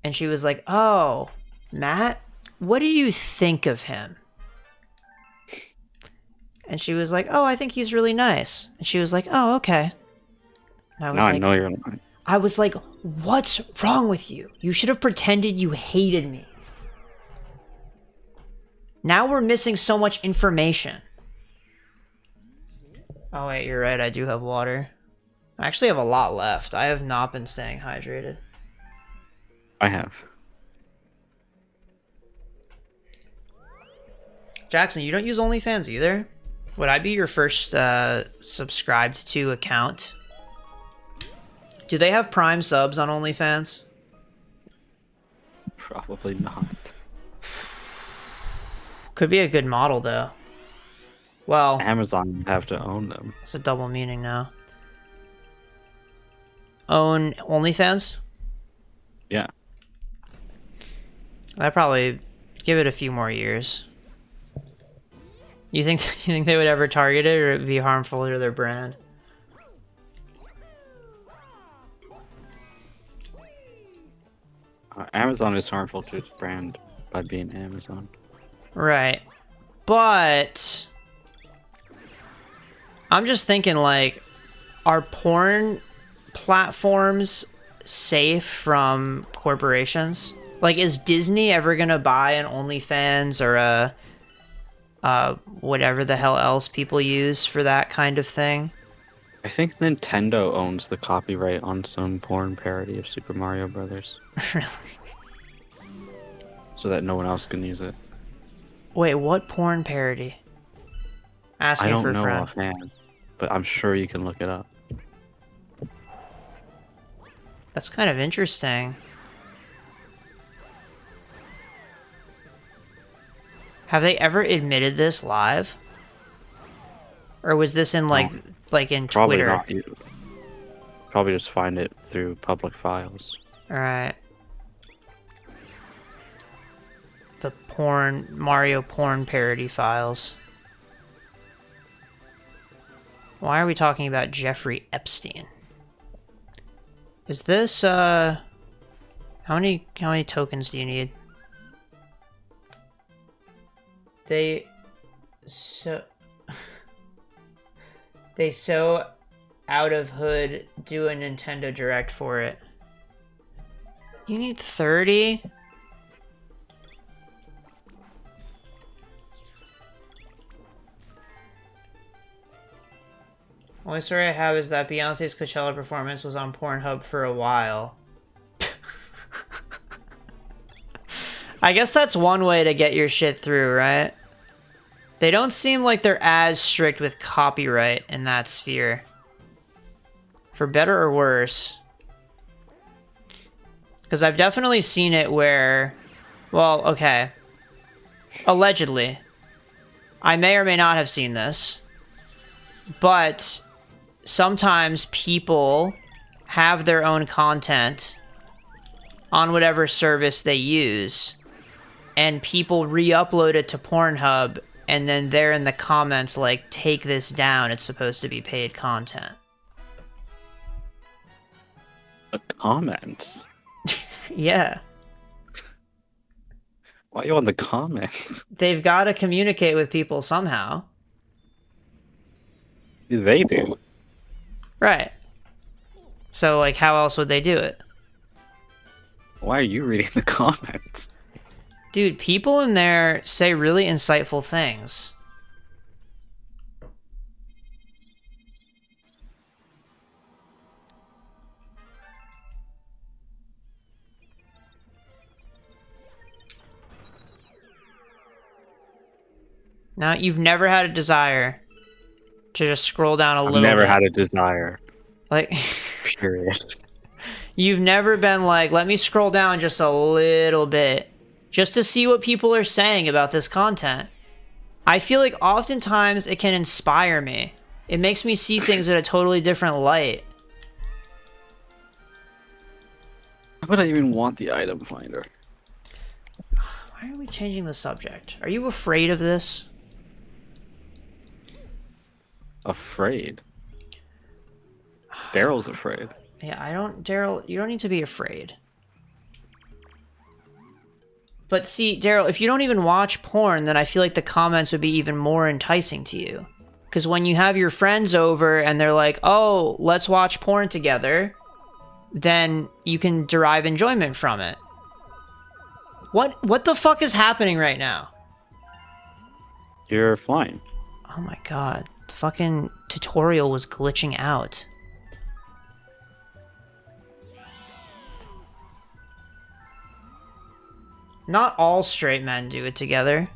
and she was like, "Oh, Matt, what do you think of him?" And she was like, "Oh, I think he's really nice." And she was like, "Oh, okay." And I was Now like, I know you're lying. I was like, "What's wrong with you? You should have pretended you hated me." Now we're missing so much information. Oh wait, you're right, I do have water. I actually have a lot left. I have not been staying hydrated. I have. Jackson, you don't use OnlyFans either? Would I be your first subscribed to account? Do they have Prime subs on OnlyFans? Probably not. Could be a good model though. Well, Amazon would have to own them. it's a double meaning now. Own OnlyFans? Yeah. I'd probably give it a few more years. You think you think they would ever target it, or it'd be harmful to their brand? Amazon is harmful to its brand by being Amazon. Right. But I'm just thinking, like, are porn platforms safe from corporations? Like, is Disney ever gonna buy an OnlyFans or a whatever the hell else people use for that kind of thing? I think Nintendo owns the copyright on some porn parody of Super Mario Brothers, Really? so that no one else can use it. Wait, what porn parody? I Asking don't for a know friend. offhand, but I'm sure you can look it up. That's kind of interesting. Have they ever admitted this live? Or was this in No. like in Probably Twitter? not. You probably just find it through public files. Alright. The Mario porn parody files. Why are we talking about Jeffrey Epstein? Is this, how many tokens do you need? They so out of hood do a Nintendo Direct for it. You need 30? Only story I have is that Beyonce's Coachella performance was on Pornhub for a while. I guess that's one way to get your shit through, right? They don't seem like they're as strict with copyright in that sphere. For better or worse. Because I've definitely seen it where... Well, okay. Allegedly. I may or may not have seen this. But sometimes people have their own content on whatever service they use. And people re-upload it to Pornhub, and then they're in the comments like, take this down, it's supposed to be paid content. The comments? Yeah. Why are you on the comments? They've got to communicate with people somehow. They do. Right. So, like, how else would they do it? Why are you reading the comments? Dude, people in there say really insightful things. Now, you've never had a desire to just scroll down a little I've never bit. had a desire. Like, Period. you've never been like, let me scroll down just a little bit just to see what people are saying about this content. I feel like oftentimes it can inspire me. It makes me see things in a totally different light. Why would I even want the item finder? Why are we changing the subject? Are you afraid of this? Afraid. Daryl's afraid. Yeah, Daryl, you don't need to be afraid. But see, Daryl, if you don't even watch porn, then I feel like the comments would be even more enticing to you. Because when you have your friends over and they're like, oh, let's watch porn together, then you can derive enjoyment from it. What the fuck is happening right now? You're fine. Oh my god. The fucking tutorial was glitching out. Not all straight men do it together.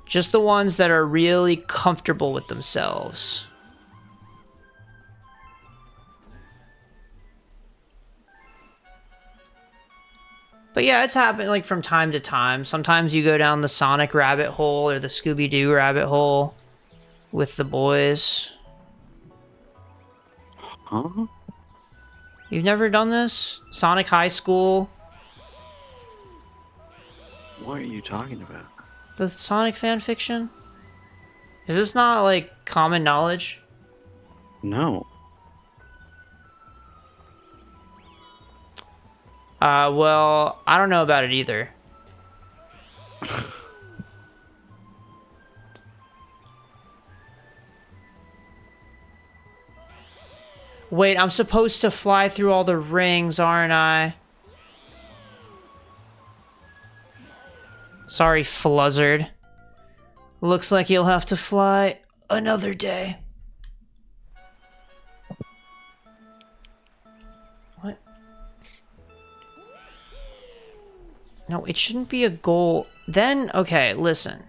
Just the ones that are really comfortable with themselves. But yeah, it's happened like from time to time. Sometimes you go down the Sonic rabbit hole or the Scooby-Doo rabbit hole. with the boys. Huh? You've never done this? Sonic High School? What are you talking about? The Sonic fan fiction? Is this not, like, common knowledge? No. Well, I don't know about it either. Wait, I'm supposed to fly through all the rings, aren't I? Sorry, Fluzzard. Looks like you'll have to fly another day. What? No, it shouldn't be a goal. Then, okay, listen.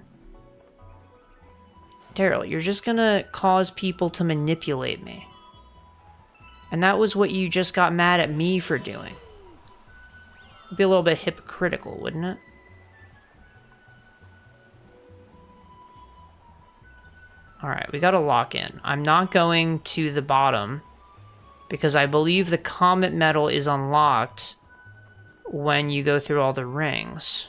Daryl, you're just gonna cause people to manipulate me. And that was what you just got mad at me for doing. It'd be a little bit hypocritical, wouldn't it? Alright, we gotta lock in. I'm not going to the bottom because I believe the Comet Medal is unlocked when you go through all the rings.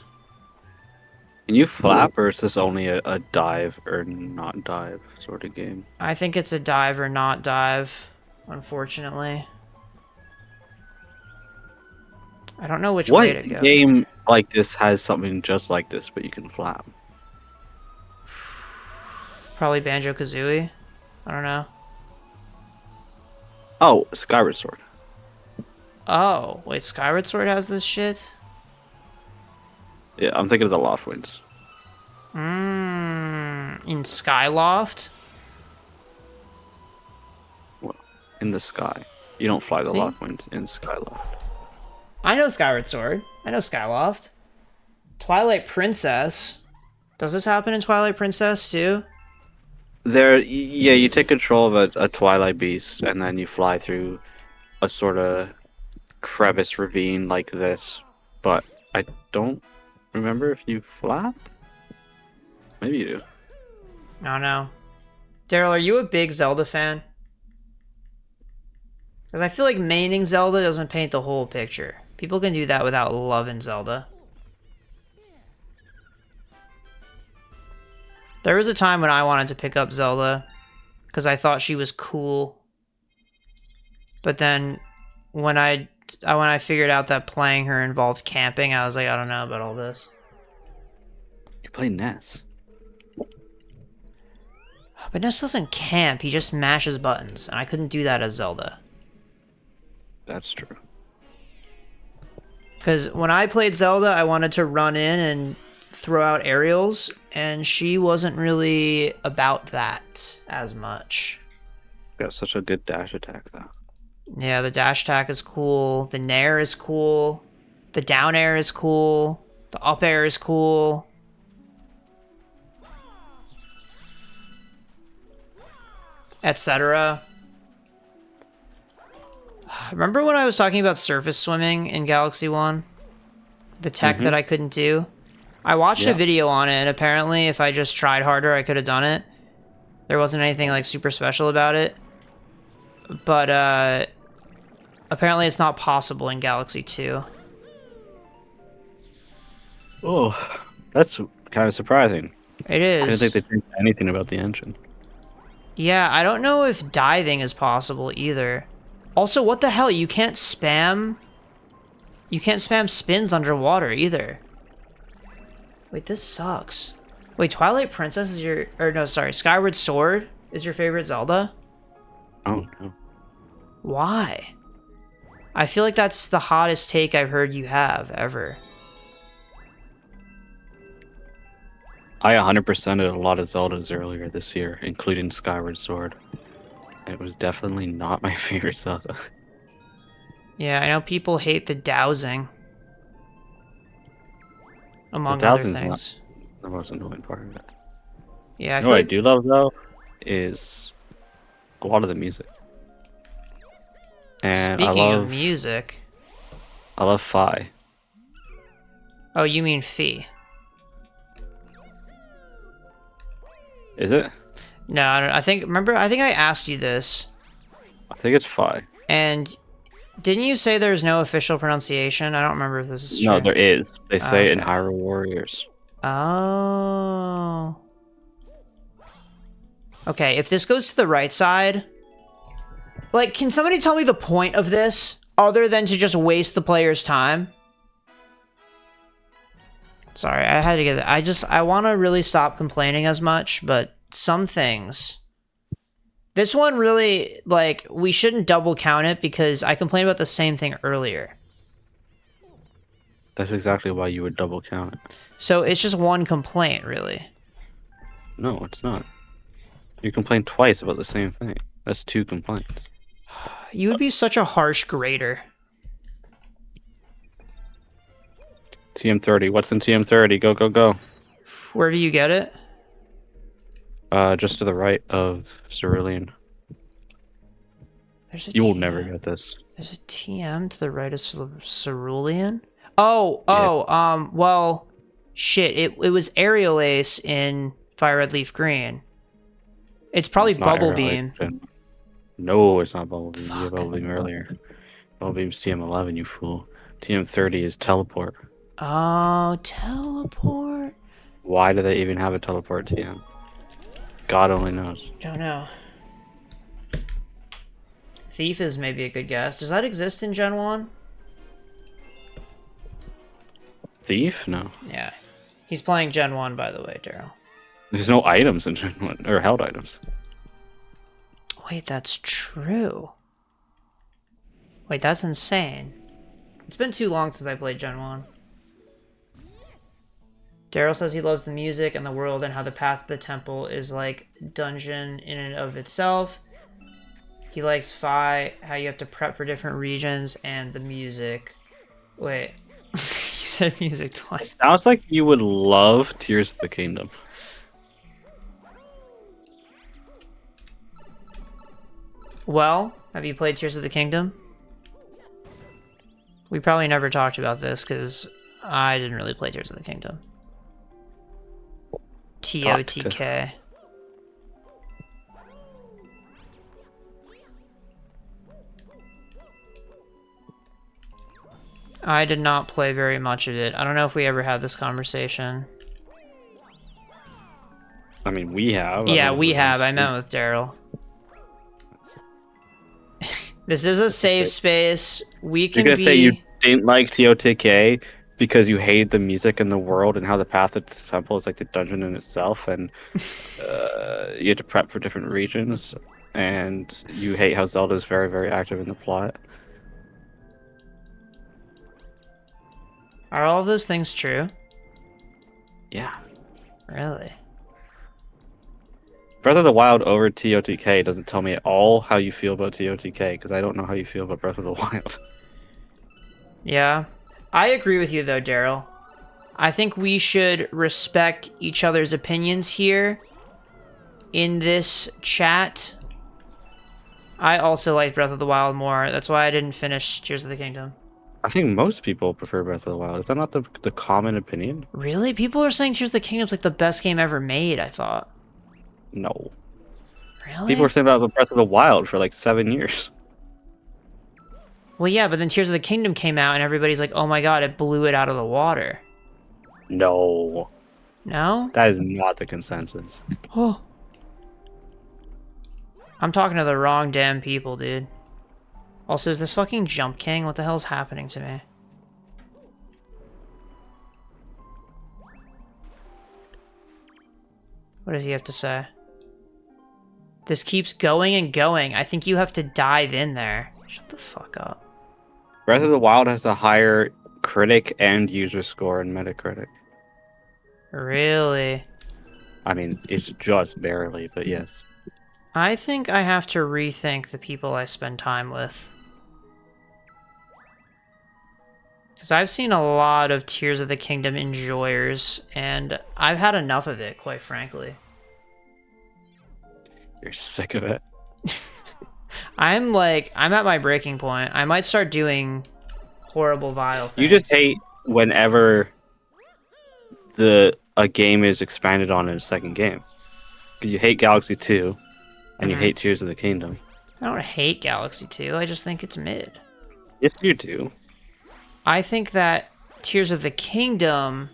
Can you flap, or is this only a dive or not dive sort of game? I think it's a dive or not dive, unfortunately. I don't know which way to go. What game like this has something just like this, but you can flap? Probably Banjo-Kazooie. I don't know. Oh, Skyward Sword. Oh, wait, Skyward Sword has this shit? Yeah, I'm thinking of the Loft Winds. In Skyloft? Well, in the sky. You don't fly the See? Loft Winds in Skyloft. I know Skyward Sword. I know Skyloft. Twilight Princess. Does this happen in Twilight Princess too? Yeah, you take control of a Twilight Beast, and then you fly through a sort of crevice ravine like this. But I don't remember if you flap. Maybe you do. I don't know. Daryl, are you a big Zelda fan? Because I feel like maining Zelda doesn't paint the whole picture. People can do that without loving Zelda. There was a time when I wanted to pick up Zelda because I thought she was cool. But then when I figured out that playing her involved camping, I was like, I don't know about all this. You play Ness. But Ness doesn't camp, he just mashes buttons, and I couldn't do that as Zelda. That's true. Because when I played Zelda, I wanted to run in and throw out aerials, and she wasn't really about that as much. Got such a good dash attack, though. Yeah, the dash attack is cool, the nair is cool, the down air is cool, the up air is cool. Etc. Remember when I was talking about surface swimming in Galaxy 1? The tech that I couldn't do? I watched a video on it, and apparently if I just tried harder, I could have done it. There wasn't anything like super special about it. But apparently it's not possible in Galaxy 2. Oh, that's kind of surprising. It I didn't is. think they changed anything about the engine. Yeah, I don't know if diving is possible either. Also, what the hell? You can't spam spins underwater either. Wait, this sucks. Wait, Twilight Princess is your... Or no, sorry. Skyward Sword is your favorite Zelda? Oh, no. Why? I feel like that's the hottest take I've heard you have, ever. I 100%ed a lot of Zeldas earlier this year, including Skyward Sword. It was definitely not my favorite Zelda. Yeah, I know people hate the dowsing. Among The other dowsing's things. The most annoying part of it. Yeah, I You know feel what I like... do love, though, is a lot of the music. And Speaking of music... I love Fi. Oh, you mean Fee. Is it? No, I don't. I think. Remember, I think I asked you this, I think it's Phi. and didn't you say there's no official pronunciation? I don't remember if this is No, true. there is. They say it in Okay. Hyrule Warriors. Oh. Okay, if this goes to the right side, like, can somebody tell me the point of this other than to just waste the player's time? Sorry, I had to get that. I want to really stop complaining as much, but some things. This one really, like, we shouldn't double count it because I complained about the same thing earlier. That's exactly why you would double count it. So it's just one complaint, really. No, it's not. You complained twice about the same thing. That's 2 complaints. You would be such a harsh grader. TM30. What's in TM30? Go, go, go. Where do you get it? Just to the right of Cerulean. There's a You will TM. never get this. There's a TM to the right of Cerulean? Oh, well, shit, it was Aerial Ace in Fire Red Leaf Green. It's probably It's not Bubble Aerial Ace, Beam. Jen. No, it's not Bubble Beam. You Fuck. had Bubble Beam earlier. Bubble Beam's TM11, you fool. TM30 is Teleport. Oh, teleport. Why do they even have a Teleport TM? God only knows. Don't know. Thief is maybe a good guess. Does that exist in Gen 1? Thief? No. Yeah. He's playing Gen 1, by the way, Daryl. There's no items in Gen 1, or held items. Wait, that's true. Wait, that's insane. It's been too long since I played Gen 1. Daryl says he loves the music and the world and how the path to the temple is like dungeon in and of itself. He likes Phi, how you have to prep for different regions, and the music. Wait, you said music twice. Sounds like you would love Tears of the Kingdom. Well, have you played Tears of the Kingdom? We probably never talked about this because I didn't really play Tears of the Kingdom. TOTK. I did not play very much of it. I don't know if we ever had this conversation. I mean, we have. Yeah, we have. I met with Daryl. This is a safe space. We can You're gonna be... say you didn't like TOTK because you hate the music in the world and how the path to the temple is like the dungeon in itself, and you have to prep for different regions, and you hate how Zelda is very, very active in the plot. Are all of those things true? Yeah. Really? Breath of the Wild over TOTK doesn't tell me at all how you feel about TOTK, because I don't know how you feel about Breath of the Wild. Yeah. I agree with you, though, Daryl. I think we should respect each other's opinions here in this chat. I also like Breath of the Wild more. That's why I didn't finish Tears of the Kingdom. I think most people prefer Breath of the Wild. Is that not the common opinion? Really? People are saying Tears of the Kingdom's like the best game ever made, I thought. No. Really? People were saying about Breath of the Wild for like 7 years. Well, yeah, but then Tears of the Kingdom came out and everybody's like, oh my god, it blew it out of the water. No. No? That is not the consensus. Oh. I'm talking to the wrong damn people, dude. Also, is this fucking Jump King? What the hell's happening to me? What does he have to say? This keeps going and going. I think you have to dive in there. Shut the fuck up. Breath of the Wild has a higher critic and user score in Metacritic. Really? I mean, it's just barely, but yes. I think I have to rethink the people I spend time with. Because I've seen a lot of Tears of the Kingdom enjoyers, and I've had enough of it, quite frankly. You're sick of it. I'm at my breaking point. I might start doing horrible, vile things. You just hate whenever a game is expanded on in a second game. You hate Galaxy 2, and you Mhm. hate Tears of the Kingdom. I don't hate Galaxy 2, I just think it's mid. Yes, you do. I think that Tears of the Kingdom,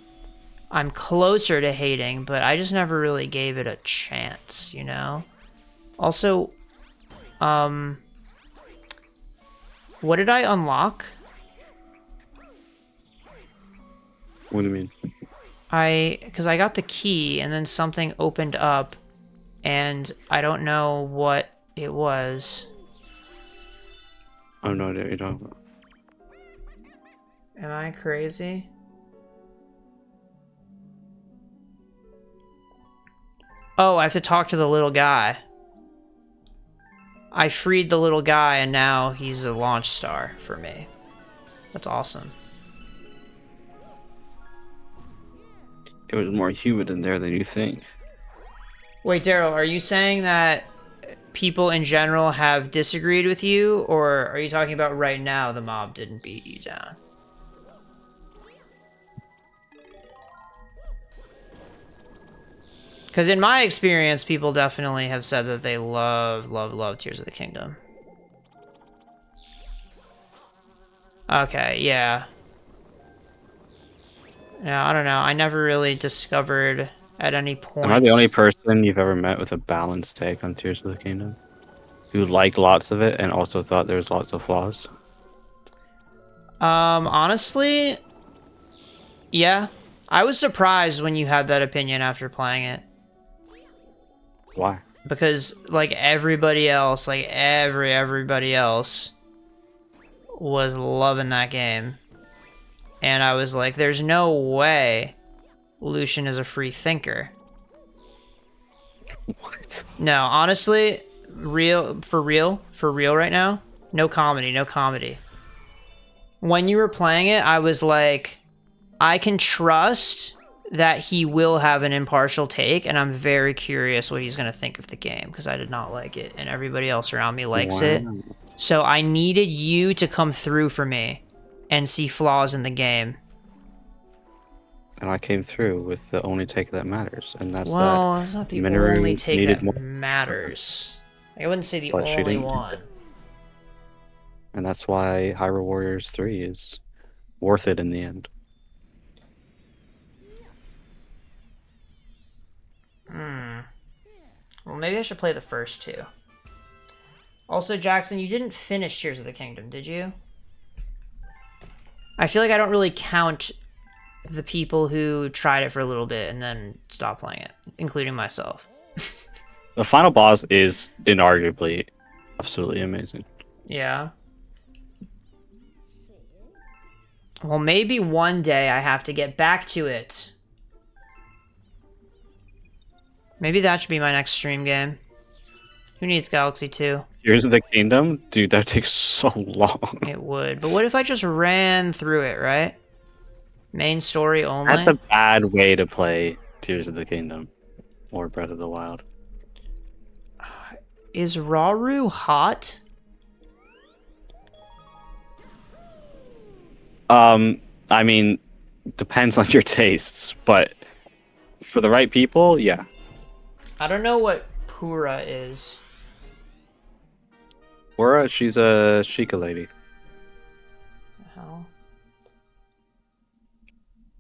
I'm closer to hating, but I just never really gave it a chance, you know? Also, what did I unlock? What do you mean? Because I got the key and then something opened up and I don't know what it was. I have no idea what you're talking about. Am I crazy? Oh, I have to talk to the little guy. I freed the little guy and now he's a launch star for me. That's awesome. It was more humid in there than you think. Wait, Daryl, are you saying that people in general have disagreed with you, or are you talking about right now the mob didn't beat you down? Because in my experience, people definitely have said that they love Tears of the Kingdom. Okay, yeah. Yeah, I don't know. I never really discovered at any point. Am I the only person you've ever met with a balanced take on Tears of the Kingdom? Who liked lots of it and also thought there was lots of flaws? Honestly, yeah. I was surprised when you had that opinion after playing it. Why? Because, like, everybody else, like, everybody else was loving that game. And I was like, there's no way Lucian is a free thinker. What? No, honestly, for real right now, no comedy. When you were playing it, I was like, I can trust that he will have an impartial take, and I'm very curious what he's going to think of the game, because I did not like it, and everybody else around me likes it. So I needed you to come through for me and see flaws in the game. And I came through with the only take that matters, and that's Well, that that's not the Minoru only take needed that more, matters. I wouldn't say the but she only didn't. one. And that's why Hyrule Warriors 3 is worth it in the end. Well, maybe I should play the first two. Also, Jackson, you didn't finish Tears of the Kingdom, did you? I feel like I don't really count the people who tried it for a little bit and then stopped playing it, including myself. The final boss is inarguably absolutely amazing. Yeah. Well, maybe one day I have to get back to it. Maybe that should be my next stream game. Who needs Galaxy 2? Tears of the Kingdom? Dude, that takes so long. It would. But what if I just ran through it, right? Main story only? That's a bad way to play Tears of the Kingdom or Breath of the Wild. Is Rauru hot? I mean, depends on your tastes, but for the right people, yeah. I don't know what Pura is. Aura, she's a Sheikah lady. The hell?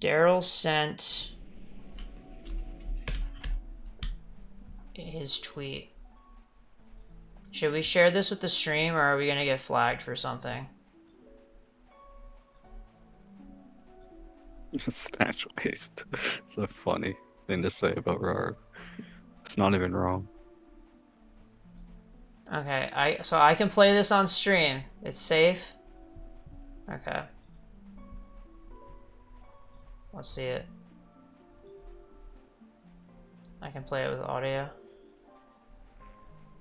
Daryl sent his tweet. Should we share this with the stream, or are we gonna get flagged for something? Snatch waste. It's a funny thing to say about Raru. It's not even wrong. Okay, so I can play this on stream. It's safe? Okay. Let's see it. I can play it with audio.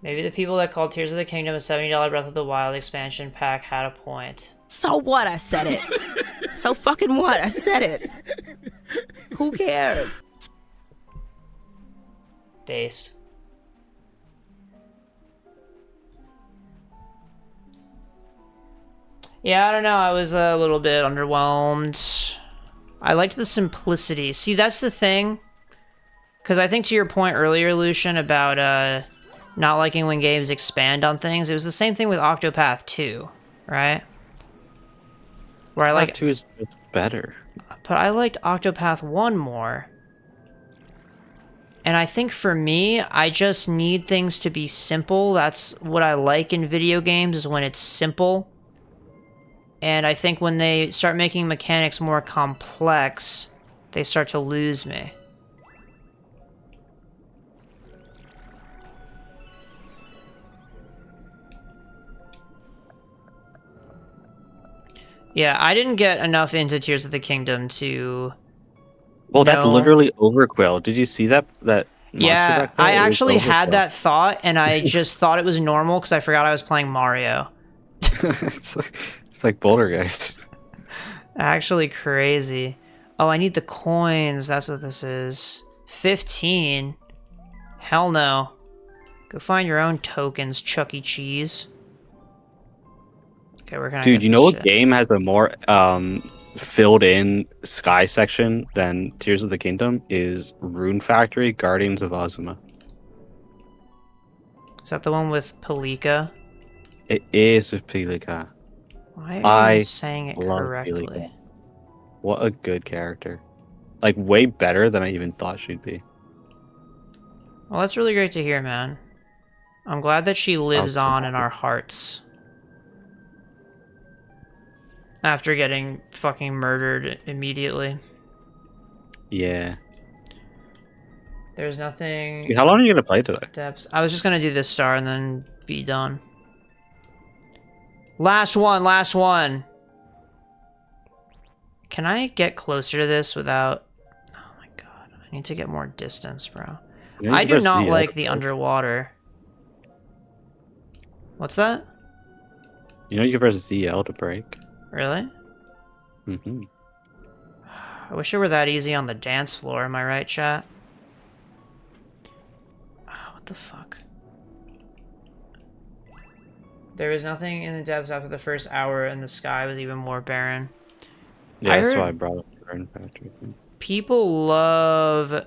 Maybe the people that called Tears of the Kingdom a $70 Breath of the Wild expansion pack had a point. So what? I said it. So fucking what? I said it. Who cares? Based. Yeah, I don't know. I was a little bit underwhelmed. I liked the simplicity. See, that's the thing. Because I think to your point earlier, Lucian, about not liking when games expand on things, it was the same thing with Octopath 2, right? Where I Like like, 2 is better. but I liked Octopath 1 more. And I think for me, I just need things to be simple. That's what I like in video games, is when it's simple. And I think when they start making mechanics more complex, they start to lose me. Yeah, I didn't get enough into Tears of the Kingdom to... Well, that's No. literally Overquill. Did you see that monster Yeah, back there? I It was actually had Overquill. that thought, and I just thought it was normal because I forgot I was playing Mario. it's like Bouldergeist. Actually crazy. Oh, I need the coins. That's what this is. 15? Hell no. Go find your own tokens, Chuck E. Cheese. Okay, where can I Dude, get you this know what shit? game has a more filled in sky section than Tears of the Kingdom? Is Rune Factory Guardians of Ozma. Is that the one with Palika? It is with Pilika. Why are I you saying it love correctly? Pilika. What a good character. Like, way better than I even thought she'd be. Well, that's really great to hear, man. I'm glad that she lives so on in happy. our hearts. After getting fucking murdered immediately. Yeah. There's nothing... Dude, how long are you gonna play today? Depths. I was just gonna do this star and then be done. Last one, last one. Can I get closer to this without... Oh my god, I need to get more distance, bro. You know, you I can do press not Z, like that's the good. underwater. What's that? You know you can press ZL to break. Really? Mm-hmm. I wish it were that easy on the dance floor, am I right, chat? Oh, what the fuck? There was nothing in the depths after the first hour, and the sky was even more barren. Yeah, I that's heard- why I brought up the Rune Factory thing. People love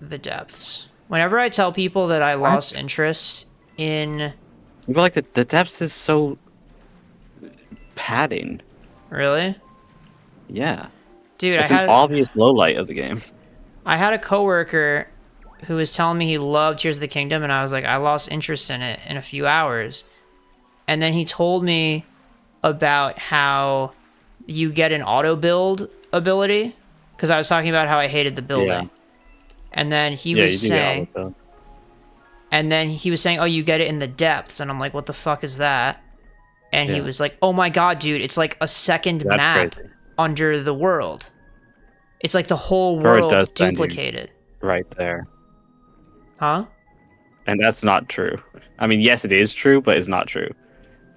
the depths. Whenever I tell people that I lost interest in... But like the depths is so padding. Really? Yeah. Dude, It's an obvious low light of the game. I had a coworker who was telling me he loved Tears of the Kingdom, and I was like, I lost interest in it in a few hours. And then he told me about how you get an auto build ability, because I was talking about how I hated the building. And then he was saying, and then he was saying, oh, you get it in the depths, and I'm like, what the fuck is that? And he was like, oh my god, dude, it's like a second map under the world. It's like the whole world duplicated. Right there. Huh? And that's not true. I mean, yes, it is true, but it's not true.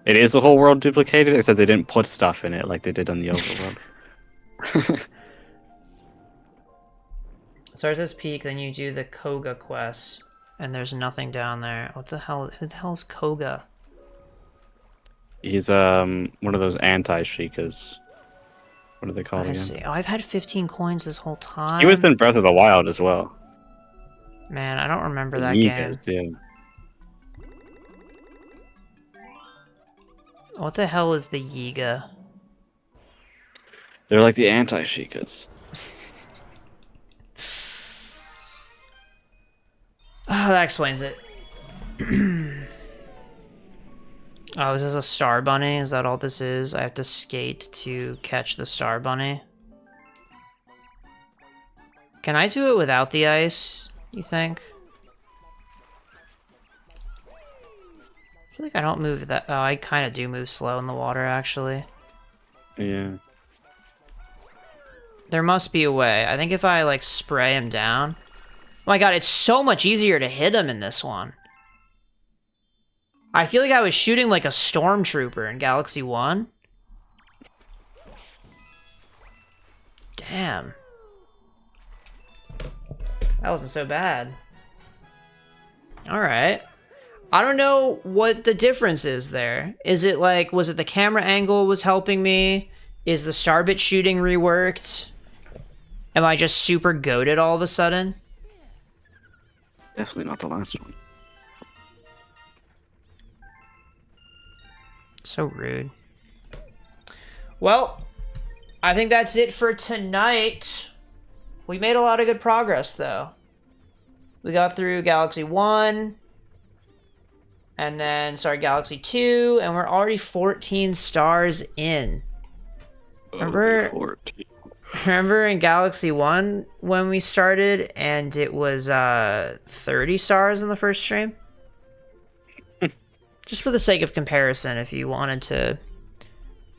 It is the whole world duplicated, except they didn't put stuff in it like they did on the overworld. Start this peak, then you do the Koga quest, and there's nothing down there. What the hell? Who the hell is Koga? He's one of those anti-Shikas. What are they called I again? see. Oh, I've had 15 coins this whole time. He was in Breath of the Wild as well. Man, I don't remember that Yigas, game. yeah. What the hell is the Yiga? They're like the anti-Shikas. Oh, that explains it. Oh, is this a star bunny? Is that all this is? I have to skate to catch the star bunny. Can I do it without the ice, you think? I feel like I don't move that... Oh, I kind of do move slow in the water, actually. Yeah. There must be a way. I think if I, like, spray him down... Oh my god, it's so much easier to hit him in this one. I feel like I was shooting like a stormtrooper in Galaxy 1. Damn. That wasn't so bad. Alright. I don't know what the difference is there. Is it like, was it the camera angle was helping me? Is the starbit shooting reworked? Am I just super goated all of a sudden? Definitely not the last one. So rude. Well, I think that's it for tonight. We made a lot of good progress, though. We got through Galaxy 1, and then, Galaxy 2, and we're already 14 stars in. Remember- 14. Remember in Galaxy 1 when we started, and it was 30 stars in the first stream? Just for the sake of comparison, if you wanted to,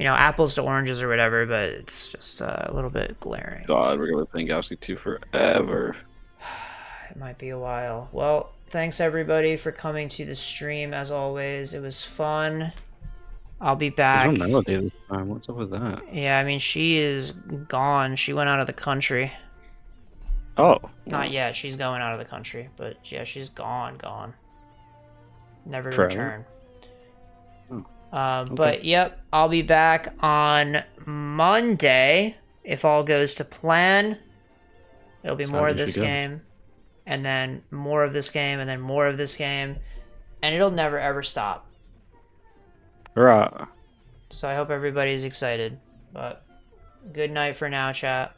apples to oranges or whatever, but it's just a little bit glaring. God, we're gonna be playing Galaxy 2 forever. It might be a while. Well, thanks everybody for coming to the stream as always. It was fun. I'll be back. There's no melody this time. What's up with that? Yeah, I mean, she is gone. She went out of the country. Oh. Not yet. She's going out of the country, but yeah, she's gone. Never to Forever? return. Oh, But yep, I'll be back on Monday if all goes to plan. It'll be more of Saturday this should go. game, and then more of this game, and then more of this game, and it'll never ever stop. Hurrah. So I hope everybody's excited. But good night for now, chat.